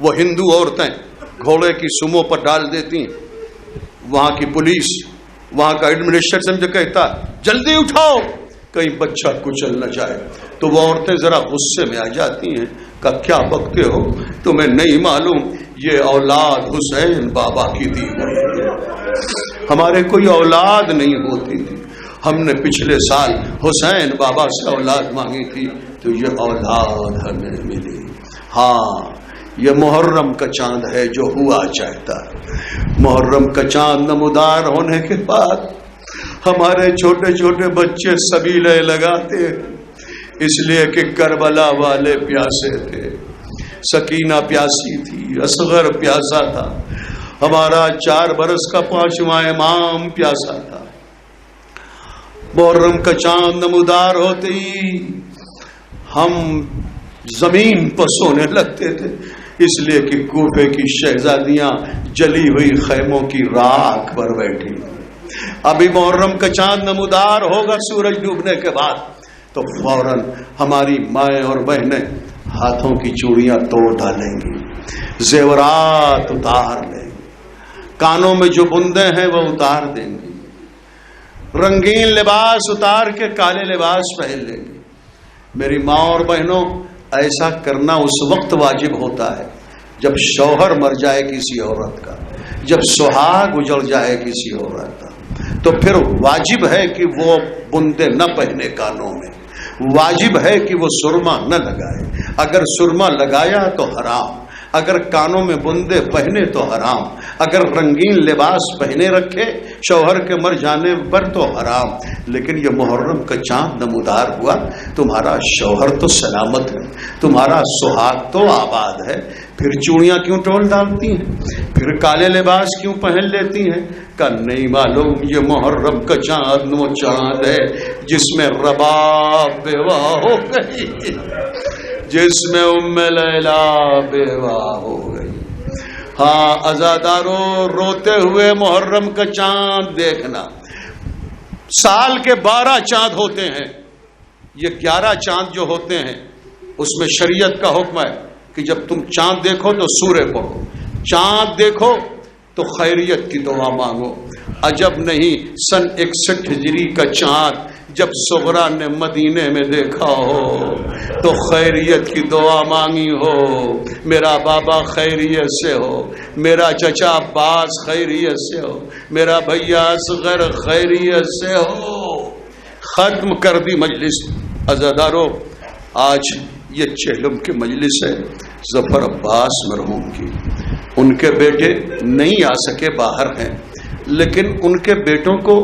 وہ ہندو عورتیں گھوڑے کی سموں پر ڈال دیتی ہیں. وہاں کی پولیس، وہاں کا ایڈمنسٹریشن جو کہتا جلدی اٹھاؤ کہیں بچہ کچل نہ جائے، تو وہ عورتیں ذرا غصے میں آ جاتی ہیں. کا کیا بکتے ہو؟ تمہیں نہیں معلوم یہ اولاد حسین بابا کی دی ہوئی ہے. ہمارے کوئی اولاد نہیں ہوتی تھی, ہم نے پچھلے سال حسین بابا سے اولاد مانگی تھی تو یہ اولاد ہمیں ملی. ہاں, یہ محرم کا چاند ہے جو ہوا چاہتا ہے. محرم کا چاند نمودار ہونے کے بعد ہمارے چھوٹے چھوٹے بچے سبیلے لگاتے ہیں, اس لیے کہ کربلا والے پیاسے تھے, سکینہ پیاسی تھی, اصغر پیاسا تھا, ہمارا 4 برس کا 5واں امام پیاسا تھا. محرم کا چاند نمودار ہوتے ہی ہم زمین پر سونے لگتے تھے, اس لیے کہ کوفے کی شہزادیاں جلی ہوئی خیموں کی راکھ پر بیٹھی. ابھی محرم کا چاند نمودار ہوگا سورج ڈوبنے کے بعد تو فوراً ہماری مائیں اور بہنیں ہاتھوں کی چوڑیاں توڑ ڈالیں گی, زیورات اتار لیں گی, کانوں میں جو بندے ہیں وہ اتار دیں گی, رنگین لباس اتار کے کالے لباس پہن لیں گے. میری ماں اور بہنوں, ایسا کرنا اس وقت واجب ہوتا ہے جب شوہر مر جائے کسی عورت کا, جب سہاگ اجڑ جائے کسی عورت کا, تو پھر واجب ہے کہ وہ بندے نہ پہنے کانوں میں, واجب ہے کہ وہ سرما نہ لگائے. اگر سرما لگایا تو حرام, اگر کانوں میں بندے پہنے تو حرام, اگر رنگین لباس پہنے رکھے شوہر کے مر جانے پر تو حرام. لیکن یہ محرم کا چاند نمودار ہوا, تمہارا شوہر تو سلامت ہے, تمہارا سہاگ تو آباد ہے, پھر چوڑیاں کیوں ٹول ڈالتی ہیں, پھر کالے لباس کیوں پہن لیتی ہیں؟ کہ نہیں معلوم یہ محرم کا چاند وہ چاند ہے جس میں رباب بیوہ ہو گئی, جس میں ام لیلا بیوہ ہو گئی. ہاں عزاداروں, روتے ہوئے محرم کا چاند دیکھنا. سال کے 12 چاند ہوتے ہیں, یہ 11 چاند جو ہوتے ہیں اس میں شریعت کا حکم ہے کہ جب تم چاند دیکھو تو سورہ پڑھو, چاند دیکھو تو خیریت کی دعا مانگو. عجب نہیں, سن 61 ہجری کا چاند جب صغرا نے مدینے میں دیکھا ہو تو خیریت کی دعا مانگی ہو, میرا بابا خیریت سے ہو, میرا چچا عباس خیریت سے ہو, میرا بھیا اصغر خیریت سے ہو. ختم کر دی مجلس. عزادارو, آج یہ چہلم کی مجلس ہے ظفر عباس مرحوم کی. ان کے بیٹے نہیں آ سکے, باہر ہیں, لیکن ان کے بیٹوں کو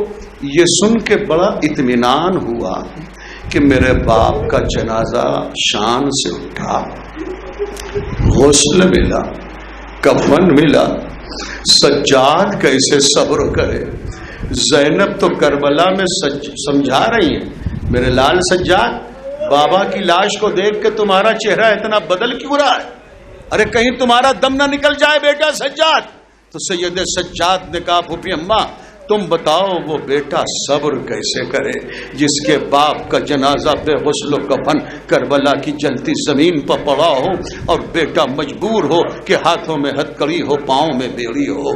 یہ سن کے بڑا اطمینان ہوا کہ میرے باپ کا جنازہ شان سے اٹھا, غسل ملا, کفن ملا. سجاد کیسے صبر کرے؟ زینب تو کربلا میں سمجھا رہی ہیں, میرے لال سجاد, بابا کی لاش کو دیکھ کے تمہارا چہرہ اتنا بدل کیوں رہا ہے؟ ارے کہیں تمہارا دم نہ نکل جائے بیٹا سجاد. تو سید سجاد نے کہا پھوپھی اماں تم بتاؤ وہ بیٹا صبر کیسے کرے جس کے باپ کا جنازہ بے غسل و کفن کربلا کی جلتی زمین پر پڑا ہو اور بیٹا مجبور ہو کہ ہاتھوں میں ہتکڑی ہو, پاؤں میں بیڑی ہو.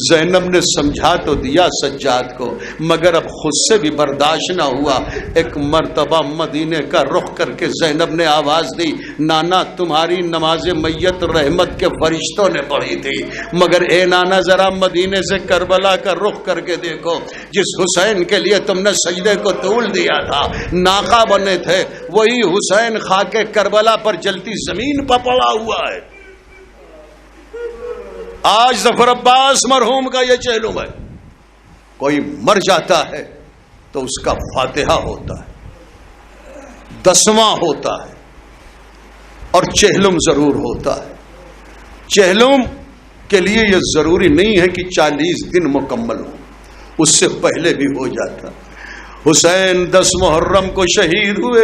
زینب نے سمجھا تو دیا سجاد کو, مگر اب خود سے بھی برداشت نہ ہوا. ایک مرتبہ مدینے کا رخ کر کے زینب نے آواز دی, نانا تمہاری نماز میت رحمت کے فرشتوں نے پڑھی تھی, مگر اے نانا ذرا مدینے سے کربلا کا رخ کر کے دیکھو, جس حسین کے لیے تم نے سجدے کو طول دیا تھا, ناقہ بنے تھے, وہی حسین خاک کربلا پر جلتی زمین پر پڑا ہوا ہے. آج ظفر عباس مرحوم کا یہ چہلم ہے. کوئی مر جاتا ہے تو اس کا فاتحہ ہوتا ہے, 10واں ہوتا ہے, اور چہلم ضرور ہوتا ہے. چہلم کے لیے یہ ضروری نہیں ہے کہ 40 دن مکمل ہو, اس سے پہلے بھی ہو جاتا. حسین 10 محرم کو شہید ہوئے,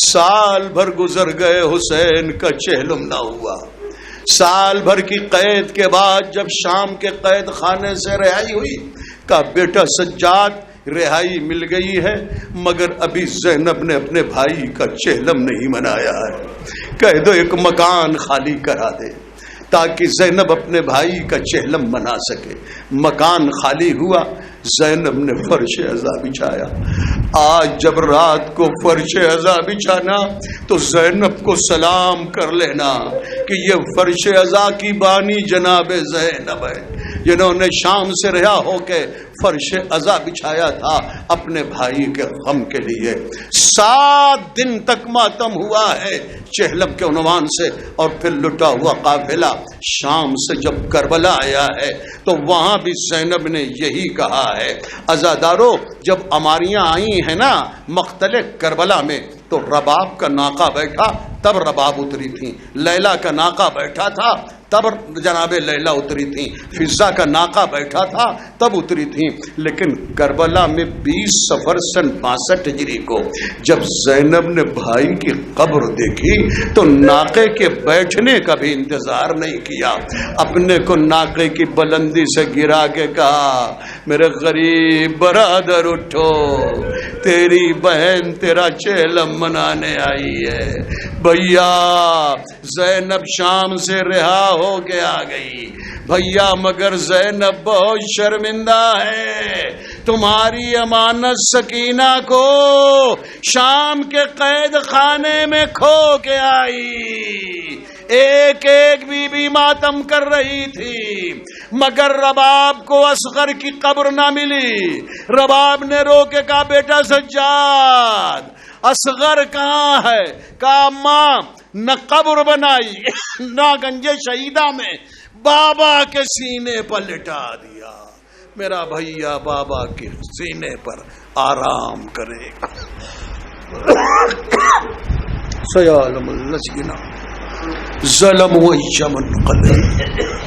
سال بھر گزر گئے, حسین کا چہلم نہ ہوا. سال بھر کی قید کے بعد جب شام کے قید خانے سے رہائی ہوئی, کہا بیٹا سجاد رہائی مل گئی ہے, مگر ابھی زینب نے اپنے بھائی کا چہلم نہیں منایا ہے, کہہ دو ایک مکان خالی کرا دے تاکہ زینب اپنے بھائی کا چہلم منا سکے. مکان خالی ہوا, زینب نے فرش عزا بچھایا, آج جب رات کو فرش عزا بچھانا تو زینب کو سلام کر لینا کہ یہ فرش عزا کی بانی جناب زینب ہے، جنہوں نے شام سے رہا ہو کے فرش عزا بچھایا تھا اپنے بھائی کے غم کے لیے۔ 7 دن تک ماتم ہوا ہے چہلم کے عنوان سے، اور پھر لٹا ہوا قافلہ شام سے جب کربلا آیا ہے تو وہاں بھی زینب نے یہی کہا ہے۔ عزادارو، جب اماریاں آئی ہیں نا مقتل کربلا میں تو رباب کا ناقہ بیٹھا تب رباب اتری تھی، لیلا کا ناقہ بیٹھا تھا تب جناب لیلا اتری تھی، فضا کا ناقہ بیٹھا تھا تب اتری تھی۔ لیکن کربلا میں 20 صفر سن 62 ہجری کو جب زینب نے بھائی کی قبر دیکھی تو ناقے کے بیٹھنے کا بھی انتظار نہیں کیا، اپنے کو ناقے کی بلندی سے گرا کے کہا میرے غریب برادر اٹھو، تیری بہن تیرا چہلم منانے آئی ہے۔ بھیا زینب شام سے رہا ہو کے آ گئی بھیا، مگر زینب بہت شرمندہ ہے، تمہاری امانت سکینہ کو شام کے قید خانے میں کھو کے آئی۔ ایک ایک بی بی ماتم کر رہی تھی مگر رباب کو اصغر کی قبر نہ ملی۔ رباب نے رو کے کہا بیٹا سجاد اصغر کہاں ہے؟ کہا ماں نہ قبر بنائی نہ گنج شہیدہ میں بابا کے سینے پر لٹا دیا۔ میرا بھیا بابا کے سینے پر آرام کرے گا۔ سیعلم الذین ظلموا أَيَّ مُنقلب